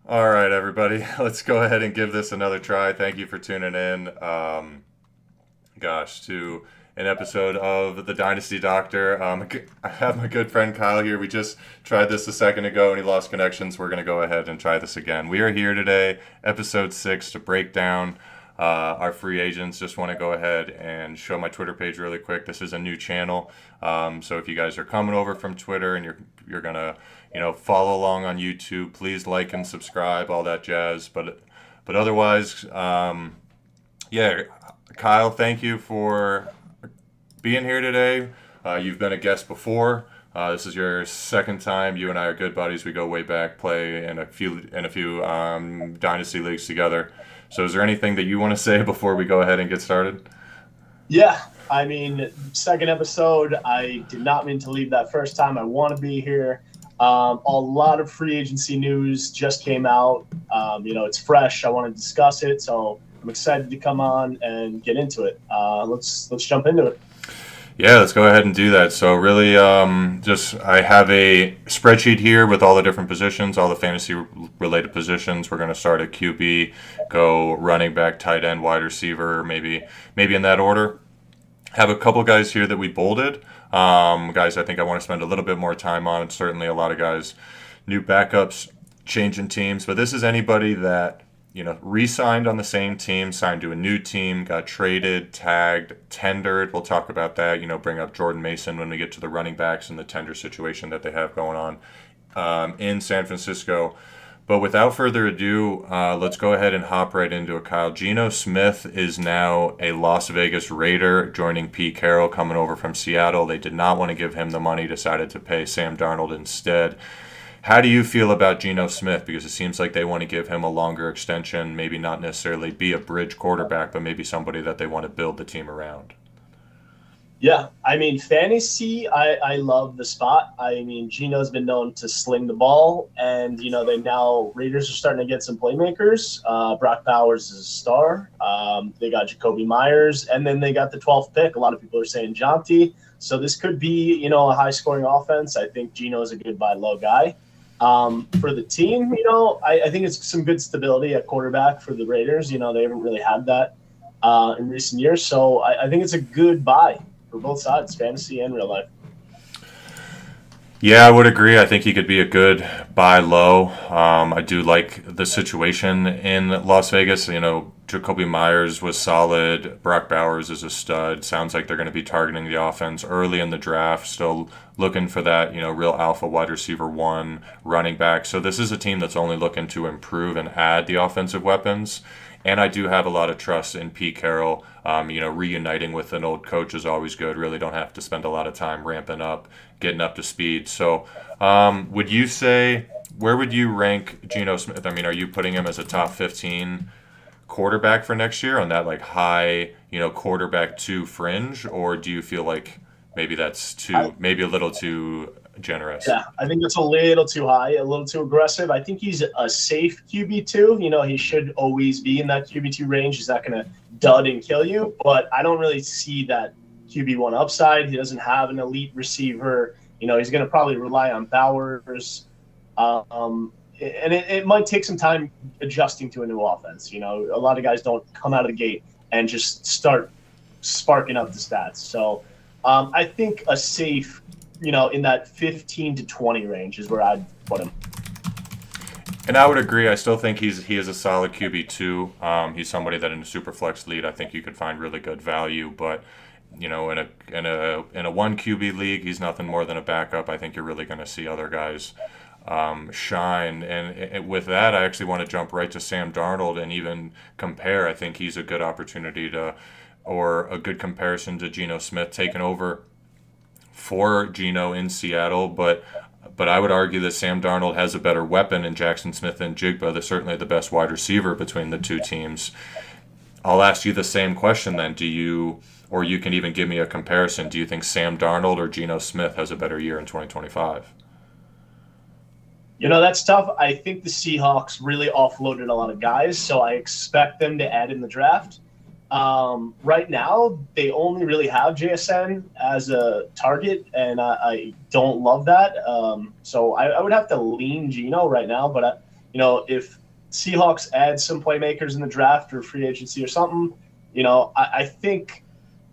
All right, everybody, let's go ahead and give this another try. Thank you for tuning in. To an episode of the Dynasty Doctor. I have my good friend Kyle here. We just tried this a second ago and he lost connections. We're going to go ahead and try this again. We are here today, episode 6, to break down our free agents. Just want to go ahead and show my Twitter page really quick. This is a new channel. So if you guys are coming over from Twitter and you're going to follow along on YouTube, please like and subscribe, all that jazz. But otherwise, yeah, Kyle, thank you for being here today. You've been a guest before. This is your second time. You and I are good buddies. We go way back, play in a few dynasty leagues together. So, is there anything that you want to say before we go ahead and get started? Yeah, I mean, second episode. I did not mean to leave that first time. I want to be here. A lot of free agency news just came out. It's fresh. I want to discuss it, so I'm excited to come on and get into it. Let's jump into it. Yeah, let's go ahead and do that. So really, I have a spreadsheet here with all the different positions, all the fantasy-related positions. We're going to start at QB, go running back, tight end, wide receiver, maybe in that order. Have a couple guys here that we bolded. Guys, I think I want to spend a little bit more time on. Certainly, a lot of guys, new backups, changing teams. But this is anybody that re-signed on the same team, signed to a new team, got traded, tagged, tendered. We'll talk about that. Bring up Jordan Mason when we get to the running backs and the tender situation that they have going on in San Francisco. But without further ado, let's go ahead and hop right into it, Kyle. Geno Smith is now a Las Vegas Raider, joining Pete Carroll, coming over from Seattle. They did not want to give him the money, decided to pay Sam Darnold instead. How do you feel about Geno Smith? Because it seems like they want to give him a longer extension, maybe not necessarily be a bridge quarterback, but maybe somebody that they want to build the team around. Yeah, I mean, fantasy, I love the spot. I mean, Geno's been known to sling the ball, and, Raiders are starting to get some playmakers. Brock Bowers is a star. They got Jacoby Myers, and then they got the 12th pick. A lot of people are saying Jonty. So this could be, a high-scoring offense. I think Geno is a good buy low guy. For the team, I think it's some good stability at quarterback for the Raiders. They haven't really had that in recent years. So I think it's a good buy for both sides, fantasy and real life. Yeah, I would agree. I think he could be a good buy low. I do like the situation in Las Vegas. Jacoby Myers was solid. Brock Bowers is a stud. Sounds like they're going to be targeting the offense early in the draft. Still looking for that, real alpha wide receiver one, running back. So this is a team that's only looking to improve and add the offensive weapons. And I do have a lot of trust in Pete Carroll. Reuniting with an old coach is always good. Really don't have to spend a lot of time ramping up, getting up to speed. So would you say, where would you rank Geno Smith? I mean, are you putting him as a top 15 quarterback for next year on that high, quarterback 2 fringe? Or do you feel like maybe that's maybe a little too generous? Yeah, I think that's a little too high, a little too aggressive. I think he's a safe QB2. He should always be in that QB2 range. He's not going to dud and kill you, but I don't really see that QB1 upside. He doesn't have an elite receiver. He's going to probably rely on Bowers. And it might take some time adjusting to a new offense. A lot of guys don't come out of the gate and just start sparking up the stats. So I think a safe in that 15 to 20 range is where I'd put him. And I would agree. I still think he is a solid QB2. He's somebody that in a super flex league, I think you could find really good value. But in a one QB league, he's nothing more than a backup. I think you're really going to see other guys shine. And with that, I actually want to jump right to Sam Darnold and even compare. I think he's a good opportunity or a good comparison to Geno Smith taking over for Geno in Seattle, but I would argue that Sam Darnold has a better weapon in Jackson Smith and Jigba. They're certainly the best wide receiver between the two teams. I'll ask you the same question then. Or you can even give me a comparison. Do you think Sam Darnold or Geno Smith has a better year in 2025? That's tough. I think the Seahawks really offloaded a lot of guys, so I expect them to add in the draft. Right now, they only really have JSN as a target, and I don't love that. So I would have to lean Geno right now, but if Seahawks add some playmakers in the draft or free agency or something, I think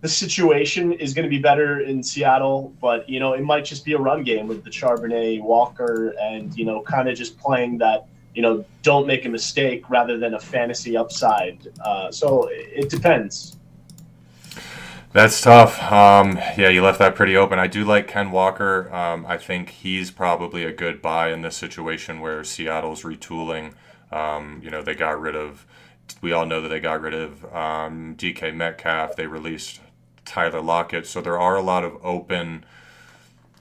the situation is going to be better in Seattle, but, it might just be a run game with the Charbonnet, Walker, and, kind of just playing that, don't make a mistake rather than a fantasy upside. So it depends. That's tough. Yeah, you left that pretty open. I do like Ken Walker. I think he's probably a good buy in this situation where Seattle's retooling. They got rid of, we all know that they got rid of DK Metcalf. They released Tyler Lockett. So there are a lot of open,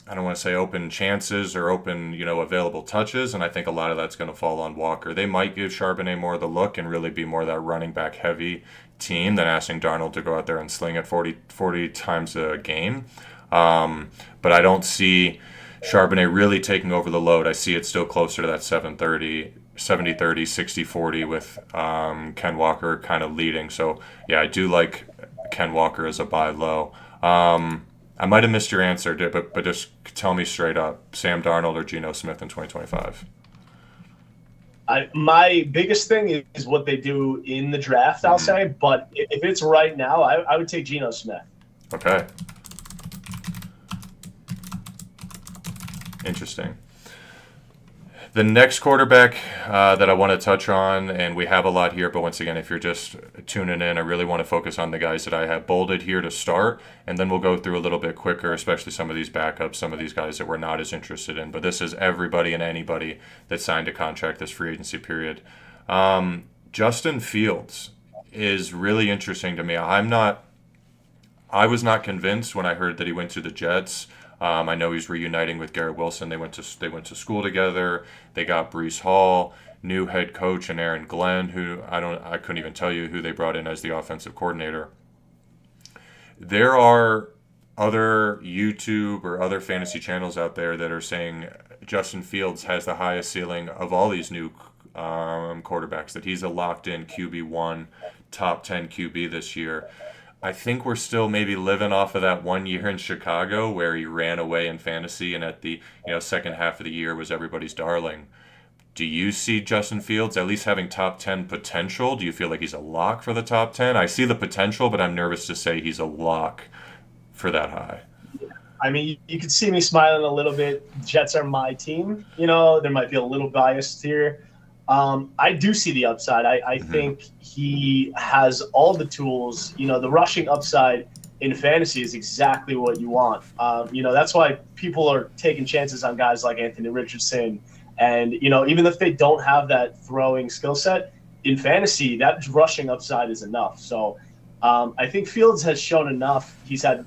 I don't want to say open chances or open, available touches. And I think a lot of that's going to fall on Walker. They might give Charbonnet more of the look and really be more that running back heavy team than asking Darnold to go out there and sling it 40 times a game. But I don't see Charbonnet really taking over the load. I see it still closer to that 70-30, 60-40 with Ken Walker kind of leading. So, yeah, I do like Ken Walker as a buy low. I might have missed your answer, but just tell me straight up, Sam Darnold or Geno Smith in 2025? My biggest thing is what they do in the draft, I'll say. But if it's right now, I would take Geno Smith. Okay. Interesting. The next quarterback that I want to touch on, and we have a lot here, but once again, if you're just tuning in, I really want to focus on the guys that I have bolded here to start, and then we'll go through a little bit quicker, especially some of these backups, some of these guys that we're not as interested in. But this is everybody and anybody that signed a contract this free agency period. Justin Fields is really interesting to me. I was not convinced when I heard that he went to the Jets. I know he's reuniting with Garrett Wilson. They went to school together. They got Breece Hall, new head coach, and Aaron Glenn, who I couldn't even tell you who they brought in as the offensive coordinator. There are other YouTube or other fantasy channels out there that are saying Justin Fields has the highest ceiling of all these new quarterbacks, that he's a locked-in QB1, top 10 QB this year. I think we're still maybe living off of that 1 year in Chicago where he ran away in fantasy and at the second half of the year was everybody's darling. Do you see Justin Fields at least having top 10 potential? Do you feel like he's a lock for the top 10? I see the potential, but I'm nervous to say he's a lock for that high. I mean, you could see me smiling a little bit. Jets are my team. There might be a little biased here. I do see the upside. I think he has all the tools. The rushing upside in fantasy is exactly what you want. That's why people are taking chances on guys like Anthony Richardson. And, even if they don't have that throwing skill set, in fantasy, that rushing upside is enough. So I think Fields has shown enough. He's had,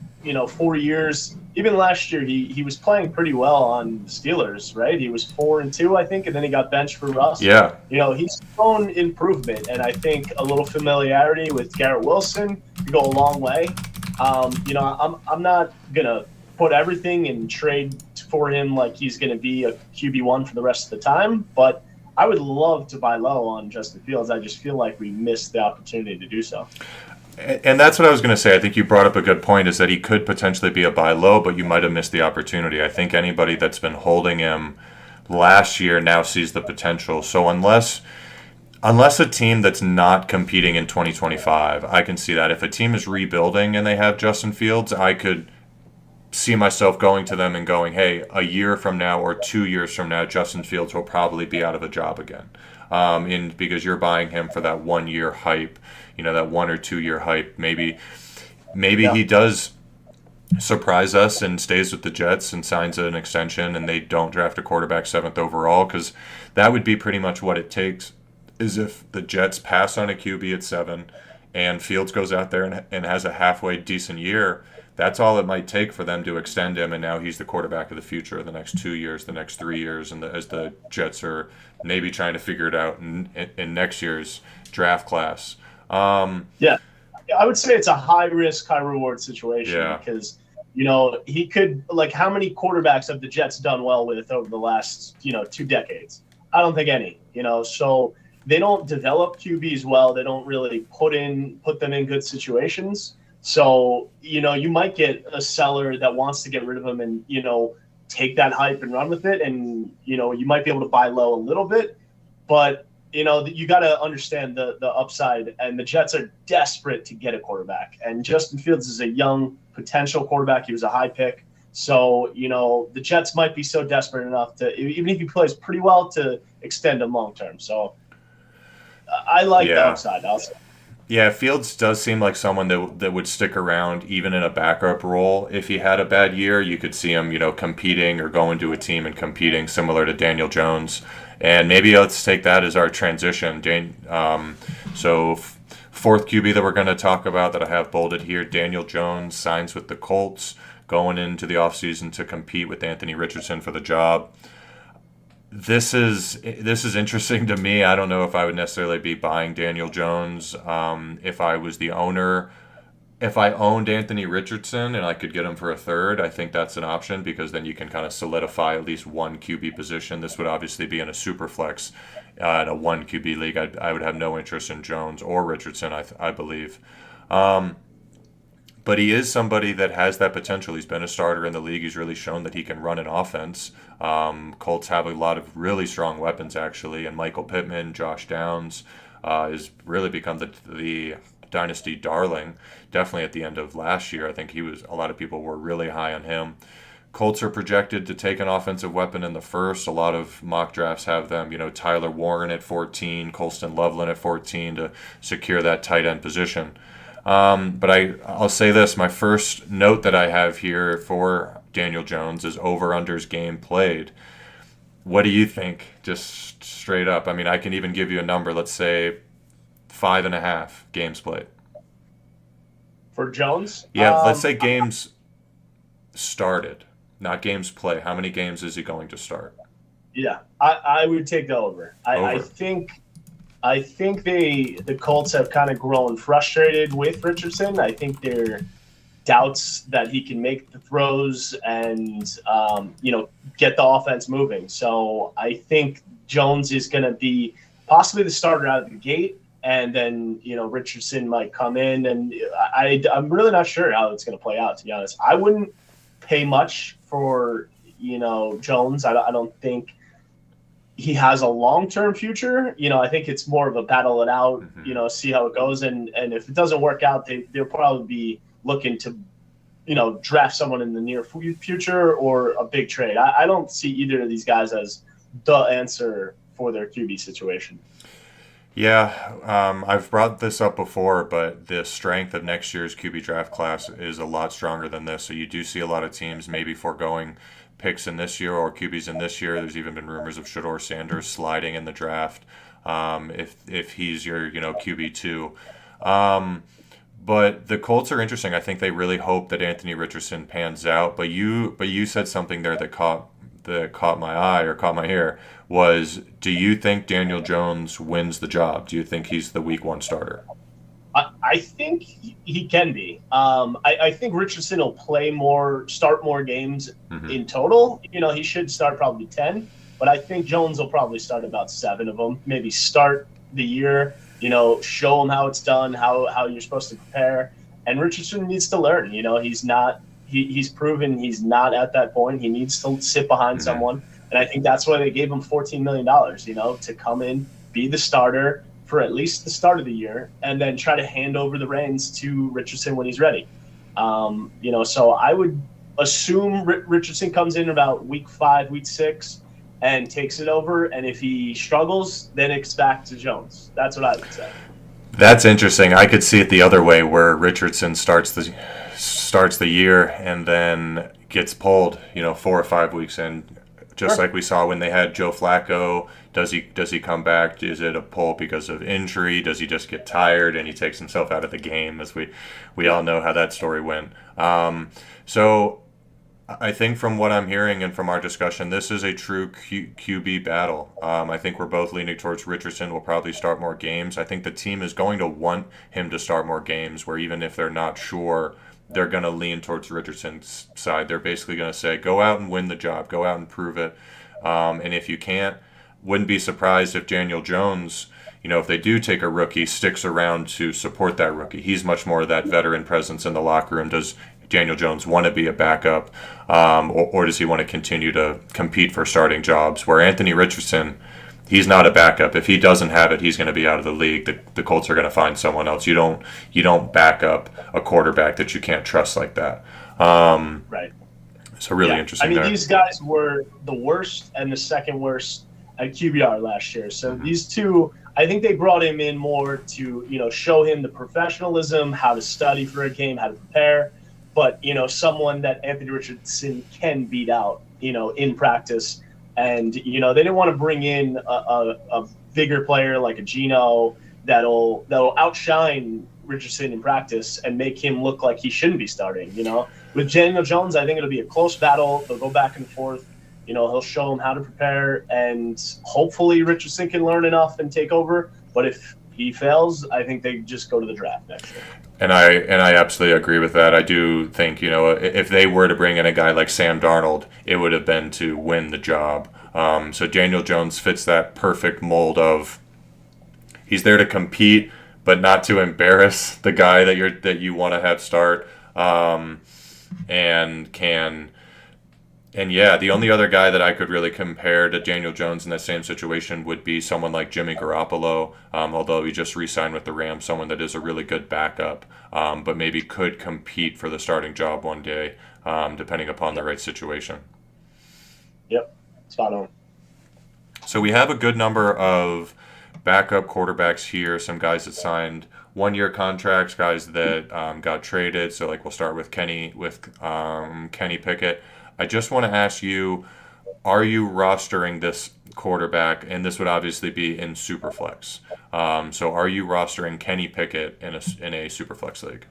4 years. Even last year, he was playing pretty well on the Steelers, right? He was 4-2, I think, and then he got benched for Russ. Yeah. He's shown improvement, and I think a little familiarity with Garrett Wilson could go a long way. I'm not gonna put everything and trade for him like he's gonna be a QB1 for the rest of the time, but I would love to buy low on Justin Fields. I just feel like we missed the opportunity to do so. And that's what I was going to say. I think you brought up a good point, is that he could potentially be a buy low, but you might have missed the opportunity. I think anybody that's been holding him last year now sees the potential. So unless a team that's not competing in 2025, I can see that. If a team is rebuilding and they have Justin Fields, I could see myself going to them and going, hey, a year from now or 2 years from now, Justin Fields will probably be out of a job again. Because you're buying him for that 1 year hype, that 1 or 2 year hype. Maybe he does surprise us and stays with the Jets and signs an extension and they don't draft a quarterback 7th overall, because that would be pretty much what it takes, is if the Jets pass on a QB at 7 and Fields goes out there and has a halfway decent year. That's all it might take for them to extend him, and now he's the quarterback of the future, the next 2 years, the next 3 years, and as the Jets are maybe trying to figure it out in next year's draft class. Yeah, I would say it's a high risk, high reward situation because, he could, like, how many quarterbacks have the Jets done well with over the last, 2 decades? I don't think any, so they don't develop QBs well. They don't really put them in good situations. So, you might get a seller that wants to get rid of them and, take that hype and run with it. And, you might be able to buy low a little bit. But you got to understand the upside, and the Jets are desperate to get a quarterback. And Justin Fields is a young potential quarterback. He was a high pick. So, the Jets might be so desperate enough to, even if he plays pretty well, to extend him long term. So I like the upside, I'll say. Yeah, Fields does seem like someone that would stick around even in a backup role. If he had a bad year, you could see him, competing or going to a team and competing, similar to Daniel Jones. And maybe let's take that as our transition. Fourth QB that we're going to talk about that I have bolded here, Daniel Jones signs with the Colts, going into the offseason to compete with Anthony Richardson for the job. This is interesting to me. I don't know if I would necessarily be buying Daniel Jones if I was the owner. If I owned Anthony Richardson and I could get him for a third, I think that's an option, because then you can kind of solidify at least one QB position. This would obviously be in a super flex in a one QB league. I would have no interest in Jones or Richardson, I believe. But he is somebody that has that potential. He's been a starter in the league. He's really shown that he can run an offense. Colts have a lot of really strong weapons, actually, and Michael Pittman, Josh Downs has really become the dynasty darling. Definitely at the end of last year, I think a lot of people were really high on him. Colts are projected to take an offensive weapon in the first. A lot of mock drafts have them, Tyler Warren at 14, Colston Loveland at 14 to secure that tight end position. But I'll say this, my first note that I have here for Daniel Jones is over-unders game played. What do you think? Just straight up. I mean, I can even give you a number. Let's say 5.5 games played. For Jones? Yeah, let's say games started, not games played. How many games is he going to start? Yeah, I would take the over. I think the Colts have kind of grown frustrated with Richardson. I think there are doubts that he can make the throws and, get the offense moving. So I think Jones is going to be possibly the starter out of the gate, and then, Richardson might come in. And I'm really not sure how it's going to play out, to be honest. I wouldn't pay much for, Jones. I don't think he has a long-term future. I think it's more of a battle it out, see how it goes. And if it doesn't work out, they'll probably be looking to, draft someone in the near future or a big trade. I don't see either of these guys as the answer for their QB situation. Yeah, I've brought this up before, but the strength of next year's QB draft class is a lot stronger than this. So you do see a lot of teams maybe foregoing picks in this year or QBs in this year. There's even been rumors of Shedeur Sanders sliding in the draft if he's your QB2. But the Colts are interesting. I think they really hope that Anthony Richardson pans out. But you said something there that caught my eye or caught my ear. Do you think Daniel Jones wins the job? Do you think he's the week one starter? I think he can be. I think Richardson will start more games in total. He should start probably 10, but I think Jones will probably start about 7 of them. Maybe start the year, show him how it's done, how you're supposed to prepare. And Richardson needs to learn. He's proven he's not at that point. He needs to sit behind someone. And I think that's why they gave him $14 million, to come in, be the starter for at least the start of the year, and then try to hand over the reins to Richardson when he's ready. So I would assume Richardson comes in about week 5, week 6, and takes it over. And if he struggles, then it's back to Jones. That's what I would say. That's interesting. I could see it the other way, where Richardson starts the year and then gets pulled, 4 or 5 weeks in, just like we saw when they had Joe Flacco. Does he come back? Is it a pull because of injury? Does he just get tired and he takes himself out of the game? As we all know how that story went. So I think from what I'm hearing and from our discussion, this is a true QB battle. I think we're both leaning towards Richardson will probably start more games. I think the team is going to want him to start more games, where even if they're not sure, they're going to lean towards Richardson's side. They're basically going to say, go out and win the job. Go out and prove it. And if you can't, wouldn't be surprised if Daniel Jones, if they do take a rookie, sticks around to support that rookie. He's much more of that veteran presence in the locker room. Does Daniel Jones want to be a backup, or does he want to continue to compete for starting jobs? Where Anthony Richardson, he's not a backup. If he doesn't have it, he's going to be out of the league. The Colts are going to find someone else. You don't back up a quarterback that you can't trust like that. Right. So really interesting. I mean, there. these guys were the worst and the second worst at QBR last year. So these two, I think they brought him in more to, show him the professionalism, how to study for a game, how to prepare. But, someone that Anthony Richardson can beat out, in practice. And, they didn't want to bring in a bigger player like a Geno that'll outshine Richardson in practice and make him look like he shouldn't be starting. With Daniel Jones, I think it'll be a close battle. They'll go back and forth. He'll show him how to prepare, and hopefully Richardson can learn enough and take over. But if he fails, I think they just go to the draft next year. And I absolutely agree with that. I do think, if they were to bring in a guy like Sam Darnold, it would have been to win the job. So Daniel Jones fits that perfect mold of he's there to compete, but not to embarrass the guy that you want to have start. The only other guy that I could really compare to Daniel Jones in that same situation would be someone like Jimmy Garoppolo, although he just re-signed with the Rams, someone that is a really good backup, but maybe could compete for the starting job one day, depending upon the right situation. Yep, spot on. So we have a good number of backup quarterbacks here, some guys that signed one-year contracts, guys that got traded. So we'll start with Kenny Pickett. I just want to ask you, are you rostering this quarterback? And this would obviously be in Superflex. So are you rostering Kenny Pickett in a Superflex league?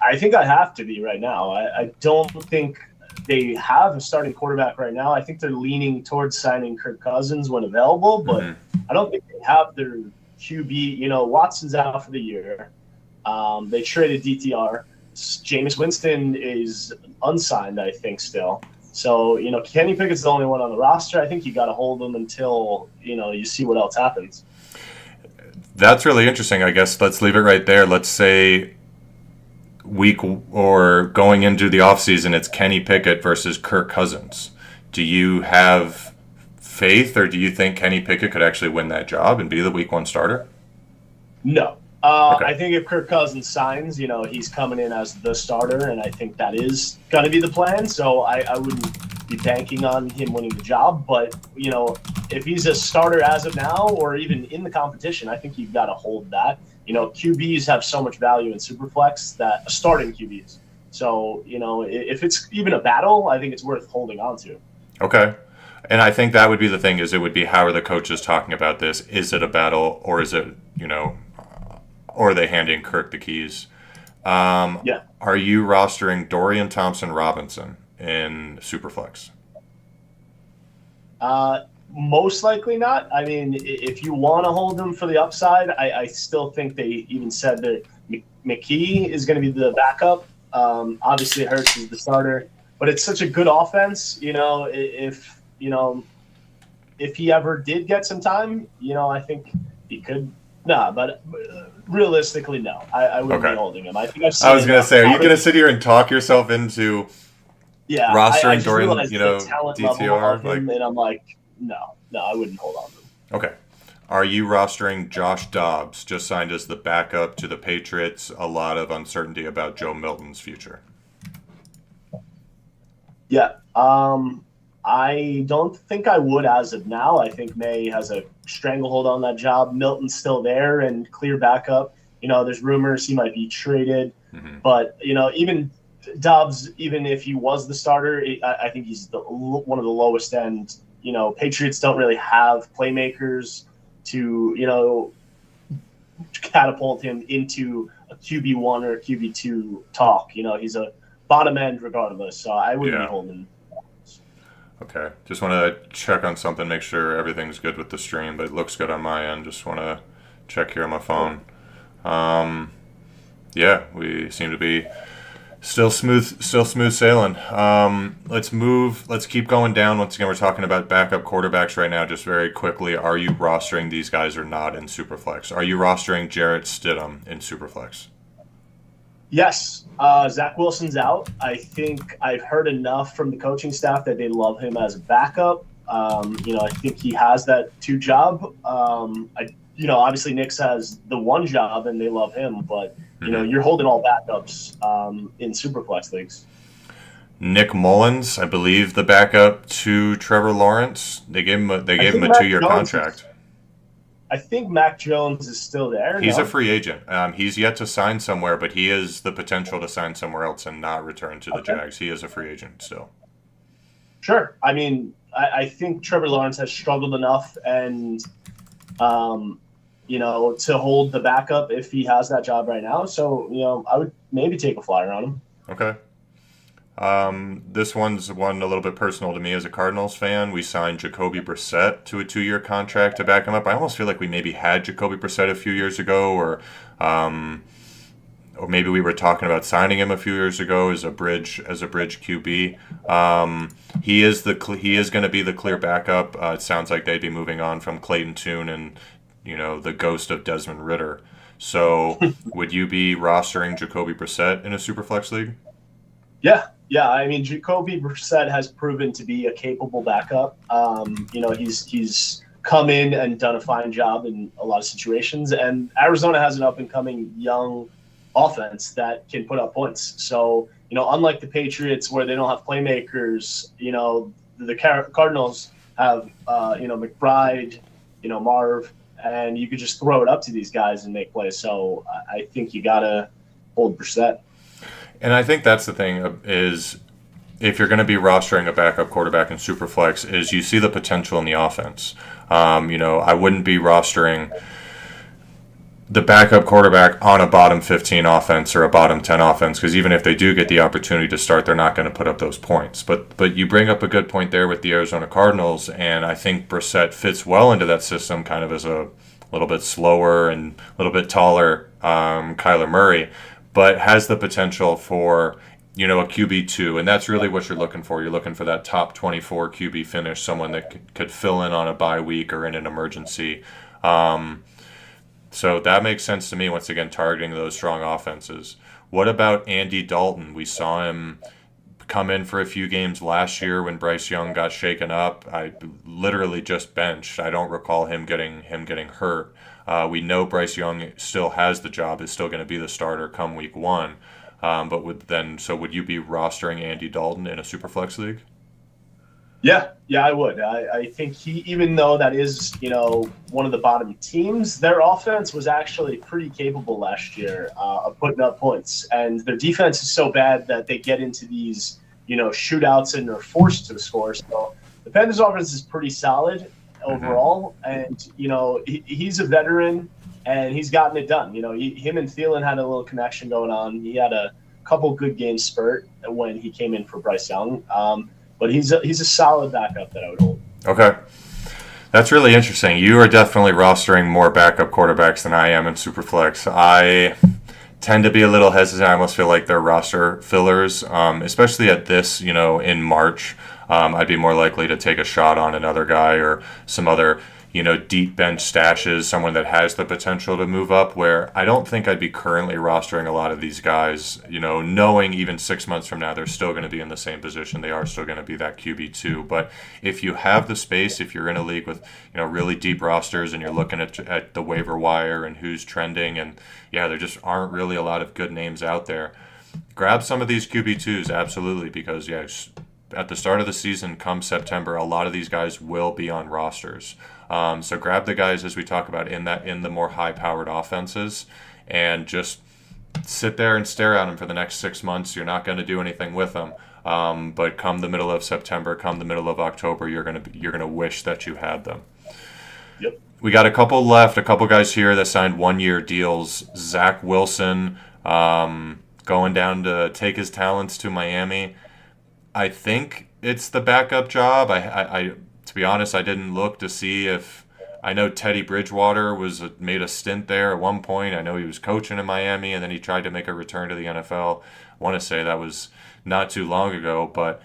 I think I have to be right now. I don't think they have a starting quarterback right now. I think they're leaning towards signing Kirk Cousins when available, but I don't think they have their QB. Watson's out for the year. They traded DTR. Jameis Winston is unsigned, I think, still. So, Kenny Pickett's the only one on the roster. I think you got to hold him until, you see what else happens. That's really interesting. I guess let's leave it right there. Let's say week or going into the offseason, it's Kenny Pickett versus Kirk Cousins. Do you have faith, or do you think Kenny Pickett could actually win that job and be the week one starter? No. Okay. I think if Kirk Cousins signs, he's coming in as the starter, and I think that is going to be the plan. So I wouldn't be banking on him winning the job. But, if he's a starter as of now or even in the competition, I think you've got to hold that. QBs have so much value in Superflex, that starting QBs. So, if it's even a battle, I think it's worth holding on to. Okay. And I think that would be the thing, is it would be, how are the coaches talking about this? Is it a battle, or is it, or are they handing Kirk the keys? Yeah. Are you rostering Dorian Thompson-Robinson in Superflex? Most likely not. I mean, if you want to hold them for the upside, I still think they even said that McKee is going to be the backup. Obviously, Hurts is the starter, but it's such a good offense. If he ever did get some time, I think he could. Nah, but realistically, no. I wouldn't be holding him. I think I've seen. I was going to say, are you going to sit here and talk yourself into rostering Dorian, DTR? And I'm like, no, I wouldn't hold on to him. Okay. Are you rostering Josh Dobbs, just signed as the backup to the Patriots? A lot of uncertainty about Joe Milton's future. Yeah. I don't think I would as of now. I think May has a stranglehold on that job. Milton's still there and clear backup. There's rumors he might be traded. But, even Dobbs, even if he was the starter, I think he's one of the lowest end. Patriots don't really have playmakers to, catapult him into a QB1 or a QB2 talk. He's a bottom end regardless. So I wouldn't be holding. Okay. Just want to check on something, make sure everything's good with the stream, but it looks good on my end. Just want to check here on my phone. We seem to be still smooth sailing. Let's keep going down. Once again, we're talking about backup quarterbacks right now. Just very quickly, are you rostering these guys or not in Superflex? Are you rostering Jarrett Stidham in Superflex? Yes. Zach Wilson's out. I think I've heard enough from the coaching staff that they love him as a backup. I think he has that 2 job. Obviously Knicks has the 1 job and they love him, but you're holding all backups in Superflex leagues. Nick Mullins, I believe, the backup to Trevor Lawrence. They gave him a 2-year contract. I think Mac Jones is still there. He's a free agent. He's yet to sign somewhere, but he has the potential to sign somewhere else and not return to the Jags. He is a free agent still. Sure. I mean, I think Trevor Lawrence has struggled enough, and to hold the backup if he has that job right now. So I would maybe take a flyer on him. Okay. This one's one a little bit personal to me as a Cardinals fan. We signed Jacoby Brissett to a 2-year contract to back him up. I almost feel like we maybe had Jacoby Brissett a few years ago, or maybe we were talking about signing him a few years ago as a bridge QB. He is going to be the clear backup. It sounds like they'd be moving on from Clayton Tune and the ghost of Desmond Ridder. So, would you be rostering Jacoby Brissett in a Superflex league? Yeah. I mean, Jacoby Brissett has proven to be a capable backup. He's come in and done a fine job in a lot of situations, and Arizona has an up-and-coming young offense that can put up points. So, unlike the Patriots where they don't have playmakers, the Cardinals have, McBride, Marv, and you could just throw it up to these guys and make plays. So I think you got to hold Brissett. And I think that's the thing is if you're going to be rostering a backup quarterback in Superflex is you see the potential in the offense. I wouldn't be rostering the backup quarterback on a bottom 15 offense or a bottom 10 offense because even if they do get the opportunity to start, they're not going to put up those points. But you bring up a good point there with the Arizona Cardinals, and I think Brissett fits well into that system kind of as a little bit slower and a little bit taller Kyler Murray, but has the potential for, a QB2, and that's really what you're looking for. You're looking for that top 24 QB finish, someone that could fill in on a bye week or in an emergency. So that makes sense to me, once again, targeting those strong offenses. What about Andy Dalton? We saw him come in for a few games last year when Bryce Young got shaken up. I literally just benched. I don't recall him getting hurt. We know Bryce Young still has the job, is still going to be the starter come week 1. But would you be rostering Andy Dalton in a Superflex league? Yeah, I would. I think he, even though that is, one of the bottom teams, their offense was actually pretty capable last year of putting up points. And their defense is so bad that they get into these, shootouts and are forced to score. So the Panthers offense is pretty solid overall. And, he's a veteran and he's gotten it done. Him and Thielen had a little connection going on. He had a couple good game spurt when he came in for Bryce Young. But he's a solid backup that I would hold. Okay. That's really interesting. You are definitely rostering more backup quarterbacks than I am in Superflex. I tend to be a little hesitant. I almost feel like they're roster fillers, especially at this, in March. I'd be more likely to take a shot on another guy or some other, deep bench stashes, someone that has the potential to move up, where I don't think I'd be currently rostering a lot of these guys, knowing even 6 months from now they're still going to be in the same position. They are still going to be that QB2. But if you have the space, if you're in a league with, really deep rosters and you're looking at the waiver wire and who's trending, and there just aren't really a lot of good names out there, grab some of these QB2s, absolutely, because, at the start of the season, come September, a lot of these guys will be on rosters. So grab the guys, as we talk about, in the more high-powered offenses, and just sit there and stare at them for the next 6 months. You're not going to do anything with them, but come the middle of September, come the middle of October, you're gonna wish that you had them. Yep. We got a couple left. A couple guys here that signed 1-year deals. Zach Wilson going down to take his talents to Miami. I think it's the backup job. I to be honest, I didn't look to see if I know Teddy Bridgewater made a stint there at one point. I know he was coaching in Miami, and then he tried to make a return to the NFL. I want to say that was not too long ago, but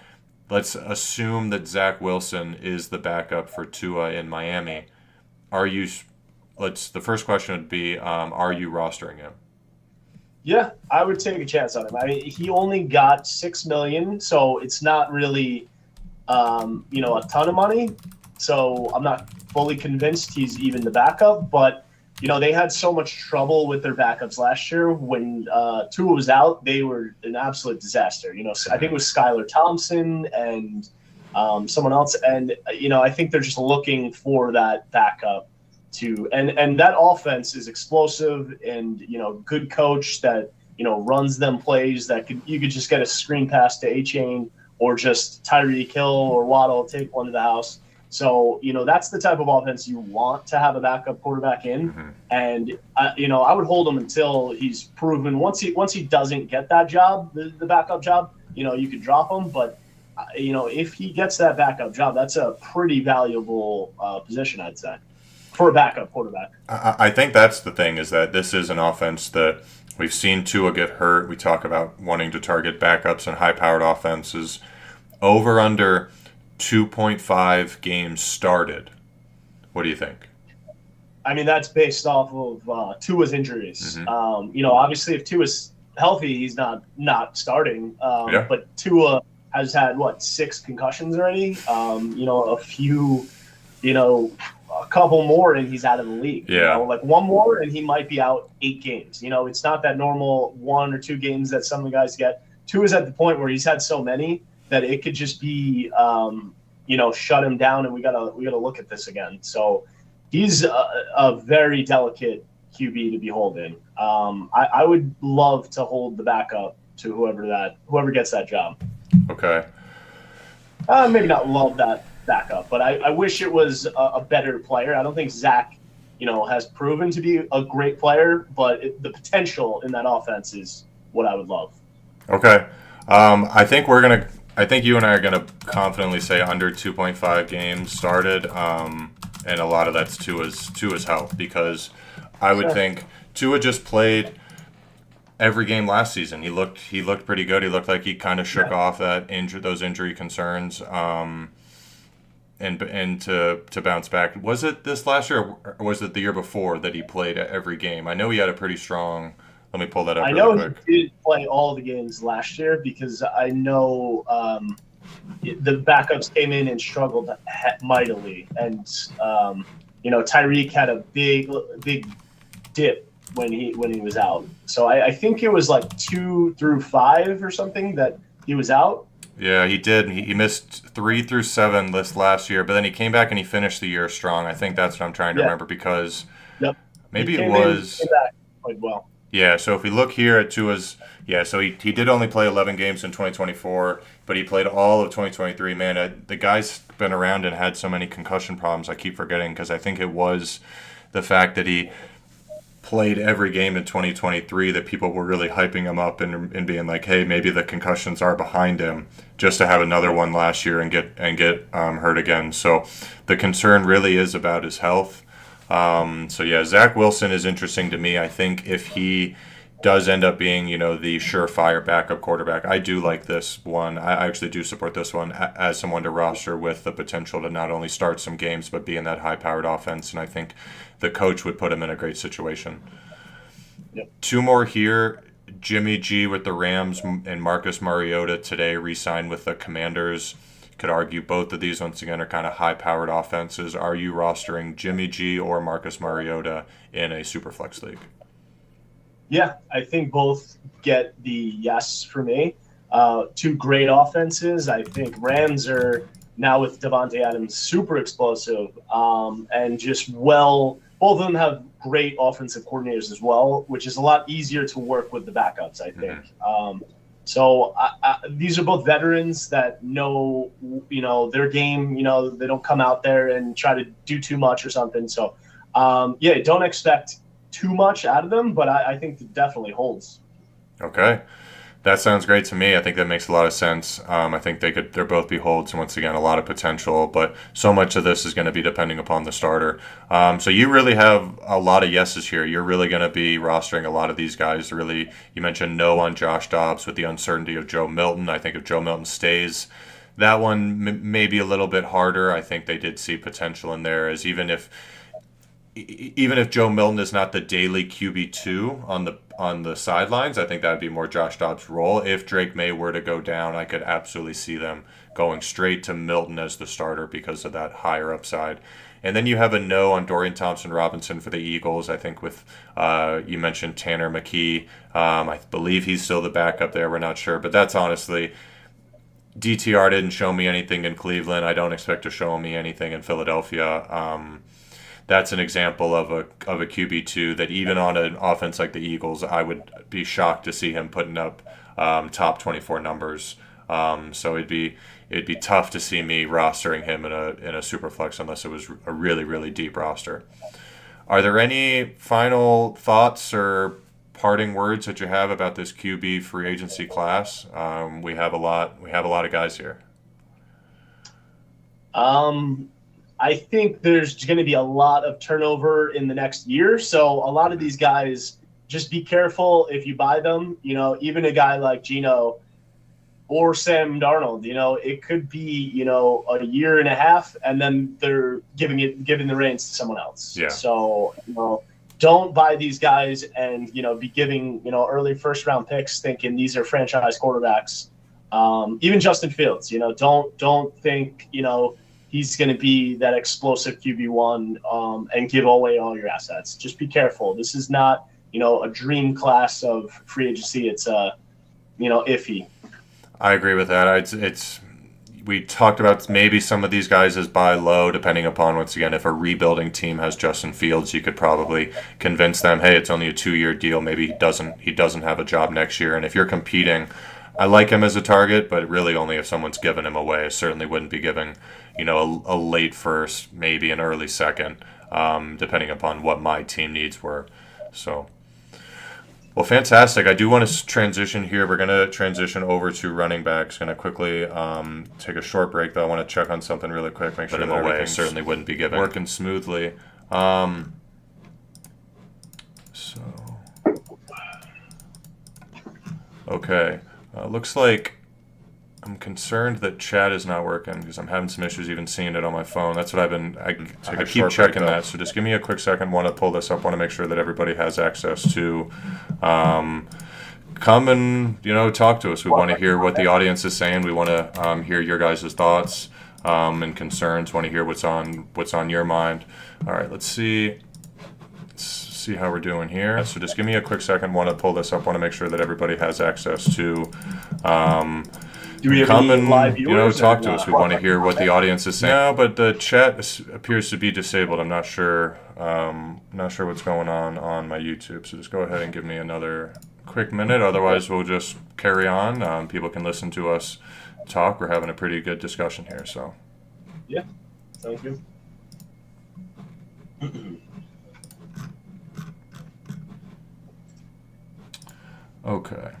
let's assume that Zach Wilson is the backup for Tua in Miami. The first question would be, are you rostering him? Yeah, I would take a chance on him. I mean, he only got $6 million, so it's not really a ton of money. So I'm not fully convinced he's even the backup, but they had so much trouble with their backups last year. When Tua was out, they were an absolute disaster. I think it was Skylar Thompson and someone else. And, I think they're just looking for that backup and that offense is explosive and, good coach that, runs them plays that you could just get a screen pass to A-Chain or just Tyreek Hill or Waddle take one to the house. So, that's the type of offense you want to have a backup quarterback in. Mm-hmm. And, I would hold him until he's proven once he doesn't get that job, the backup job, you could drop him. But, if he gets that backup job, that's a pretty valuable position, I'd say, for a backup quarterback. I think that's the thing, is that this is an offense that we've seen Tua get hurt. We talk about wanting to target backups and high-powered offenses. Over under 2.5 games started. What do you think? I mean, that's based off of Tua's injuries. Mm-hmm. Obviously, if Tua's healthy, he's not starting. But Tua has had 6 concussions already. A couple more and he's out of the league. Yeah. One more and he might be out 8 games. It's not that normal 1 or 2 games that some of the guys get. Tua's at the point where he's had so many that it could just be, shut him down, and we gotta look at this again. So he's a very delicate QB to be holding. I would love to hold the backup to whoever gets that job. Okay. Maybe not love that backup, but I wish it was a better player. I don't think Zach, has proven to be a great player, but the potential in that offense is what I would love. Okay. I think you and I are gonna confidently say under 2.5 games started, and a lot of that's Tua's health, because I would think Tua just played every game last season. He looked pretty good. He looked like he kind of shook off those injury concerns, and to bounce back. Was it this last year, or was it the year before that he played every game? I know he had a pretty strong. Let me pull that up. I know really quick. He did play all the games last year, because I know the backups came in and struggled mightily, and Tyreek had a big dip when he was out. So I think it was 2 through 5 or something that he was out. Yeah, he did. He missed 3 through 7 this last year, but then he came back and he finished the year strong. I think that's what I'm trying to remember, because maybe it was. Came back quite well. Yeah, so if we look here at Tua's, so he did only play 11 games in 2024, but he played all of 2023. Man, the guy's been around and had so many concussion problems, I keep forgetting, because I think it was the fact that he played every game in 2023 that people were really hyping him up and being like, hey, maybe the concussions are behind him, just to have another one last year and get hurt again. So the concern really is about his health. Zach Wilson is interesting to me. I think if he does end up being, the surefire backup quarterback, I do like this one. I actually do support this one as someone to roster with the potential to not only start some games, but be in that high-powered offense. And I think the coach would put him in a great situation. Yep. 2 more here. Jimmy G with the Rams and Marcus Mariota today re-signed with the Commanders. Could argue both of these, once again, are kind of high-powered offenses. Are you rostering Jimmy G or Marcus Mariota in a Superflex league? Yeah, I think both get the yes for me. 2 great offenses. I think Rams are now with Devontae Adams super explosive, and just both of them have great offensive coordinators as well, which is a lot easier to work with the backups, I think. Mm-hmm. So these are both veterans that know, their game. They don't come out there and try to do too much or something. So, don't expect too much out of them, but I think it definitely holds. Okay. That sounds great to me. I think that makes a lot of sense. I think they're both be holds, and once again, a lot of potential, but so much of this is going to be depending upon the starter. So you really have a lot of yeses here. You're really going to be rostering a lot of these guys. Really, you mentioned no on Josh Dobbs with the uncertainty of Joe Milton. I think if Joe Milton stays, that one may be a little bit harder. I think they did see potential in there, as even if even if Joe Milton is not the daily QB2 on the sidelines, I think that would be more Josh Dobbs' role. If Drake May were to go down, I could absolutely see them going straight to Milton as the starter because of that higher upside. And then you have a no on Dorian Thompson-Robinson for the Eagles. I think with you mentioned Tanner McKee. I believe he's still the backup there. We're not sure, but that's honestly. DTR didn't show me anything in Cleveland. I don't expect to show me anything in Philadelphia. That's an example of a QB2 that even on an offense like the Eagles, I would be shocked to see him putting up top 24 numbers. So it'd be tough to see me rostering him in a super flex unless it was a really, really deep roster. Are there any final thoughts or parting words that you have about this QB free agency class? We have a lot of guys here. I think there's going to be a lot of turnover in the next year. So a lot of these guys, just be careful if you buy them. Even a guy like Geno or Sam Darnold, it could be, a year and a half, and then they're giving the reins to someone else. Yeah. So, don't buy these guys and, be giving, early first round picks thinking these are franchise quarterbacks. Even Justin Fields, don't think, he's going to be that explosive QB1 and give away all your assets. Just be careful. This is not, a dream class of free agency. It's, iffy. I agree with that. We talked about maybe some of these guys as buy low, depending upon, once again, if a rebuilding team has Justin Fields, you could probably convince them, hey, it's only a 2-year deal. Maybe he doesn't have a job next year. And if you're competing, I like him as a target, but really only if someone's giving him away. I certainly wouldn't be giving, a late first, maybe an early second, depending upon what my team needs were. So, well, fantastic. I do want to transition here. We're going to transition over to running backs. Going to quickly take a short break, though. I want to check on something really quick. Make sure that away. Certainly wouldn't be giving. Working smoothly. Okay. Looks like I'm concerned that chat is not working because I'm having some issues even seeing it on my phone. That's what I keep checking that. So just give me a quick second. Want to pull this up. Want to make sure that everybody has access to come and talk to us. We want to hear what the audience is saying. We want to hear your guys' thoughts and concerns. Want to hear what's on your mind. All right, let's see how we're doing here. So just give me a quick second. Want to pull this up. Want to make sure that everybody has access to Do we have come any and live viewers talk to us. We want to hear what the audience is saying. No, but the chat appears to be disabled. I'm not sure. What's going on my YouTube. So just go ahead and give me another quick minute. Otherwise, we'll just carry on. People can listen to us talk. We're having a pretty good discussion here. So yeah, sounds good. Okay.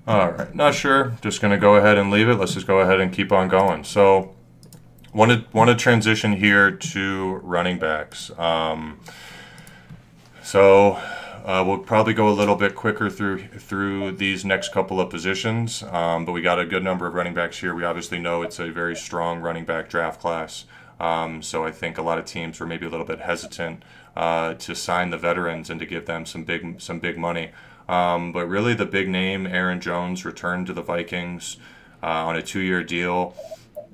All right. Not sure. Just going to go ahead and leave it. Let's just go ahead and keep on going. So want to transition here to running backs. We'll probably go a little bit quicker through these next couple of positions, but we got a good number of running backs here. We obviously know it's a very strong running back draft class, so I think a lot of teams were maybe a little bit hesitant to sign the veterans and to give them some big money. But really the big name, Aaron Jones, returned to the Vikings on a 2-year deal.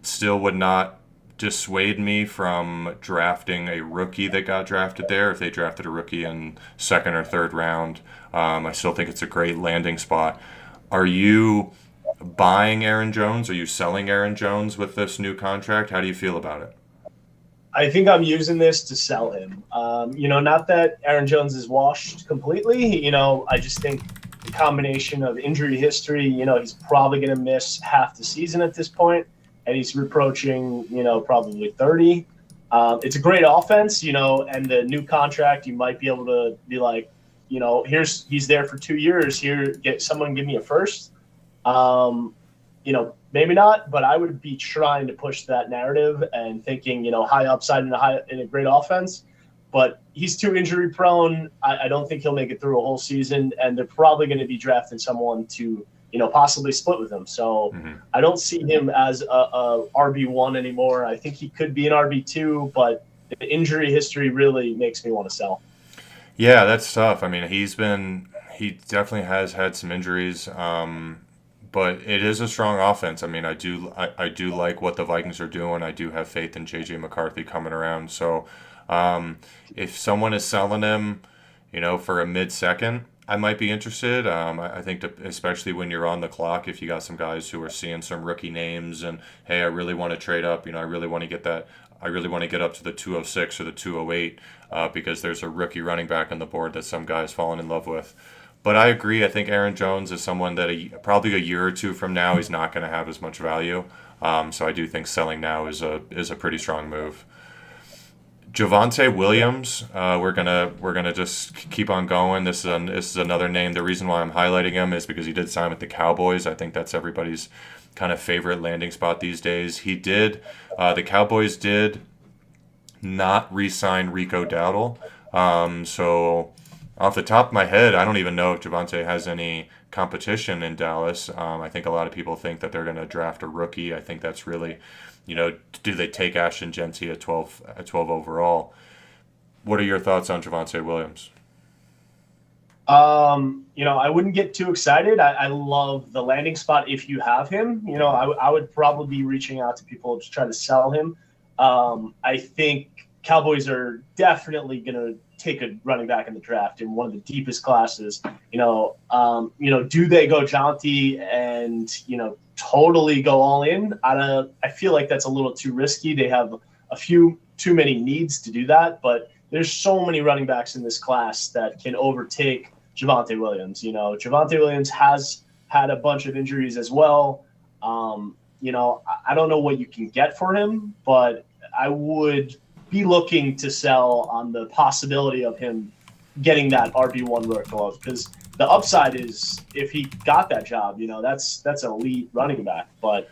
Still would not dissuade me from drafting a rookie that got drafted there. If they drafted a rookie in second or third round, I still think it's a great landing spot. Are you buying Aaron Jones? Are you selling Aaron Jones with this new contract? How do you feel about it? I think I'm using this to sell him. Not that Aaron Jones is washed completely. I just think the combination of injury history, he's probably going to miss half the season at this point, and he's approaching, probably 30. It's a great offense, and the new contract, you might be able to be like, he's there for 2 years. Here, give me a first. Maybe not, but I would be trying to push that narrative and thinking, high upside in a great offense. But he's too injury prone. I don't think he'll make it through a whole season, and they're probably going to be drafting someone to, possibly split with him. So I don't see him as a RB1 anymore. I think he could be an RB2, but the injury history really makes me want to sell. Yeah, that's tough. I mean, he definitely has had some injuries, but it is a strong offense. I mean, I do like what the Vikings are doing. I do have faith in JJ McCarthy coming around. So, if someone is selling him, for a mid-second, I might be interested. I think especially when you're on the clock, if you got some guys who are seeing some rookie names and hey, I really want to trade up. I really want to get that. I really want to get up to the 206 or the 208 because there's a rookie running back on the board that some guys fallen in love with. But I agree. I think Aaron Jones is someone that probably a year or two from now he's not going to have as much value. So I do think selling now is a pretty strong move. Javonte Williams, we're gonna just keep on going. This is another name. The reason why I'm highlighting him is because he did sign with the Cowboys. I think that's everybody's kind of favorite landing spot these days. The Cowboys did not re-sign Rico Dowdle. So off the top of my head, I don't even know if Javonte has any competition in Dallas. I think a lot of people think that they're going to draft a rookie. I think that's really, do they take Ashton Genty at 12 overall? What are your thoughts on Javonte Williams? I wouldn't get too excited. I love the landing spot if you have him. I would probably be reaching out to people to try to sell him. I think Cowboys are definitely going to take a running back in the draft in one of the deepest classes. Do they go Jonty and totally go all in? I feel like that's a little too risky. They have a few too many needs to do that, but there's so many running backs in this class that can overtake Javonte Williams. Javonte Williams has had a bunch of injuries as well. I don't know what you can get for him, but I would be looking to sell on the possibility of him getting that RB1 workload, because the upside is if he got that job, that's an elite running back, but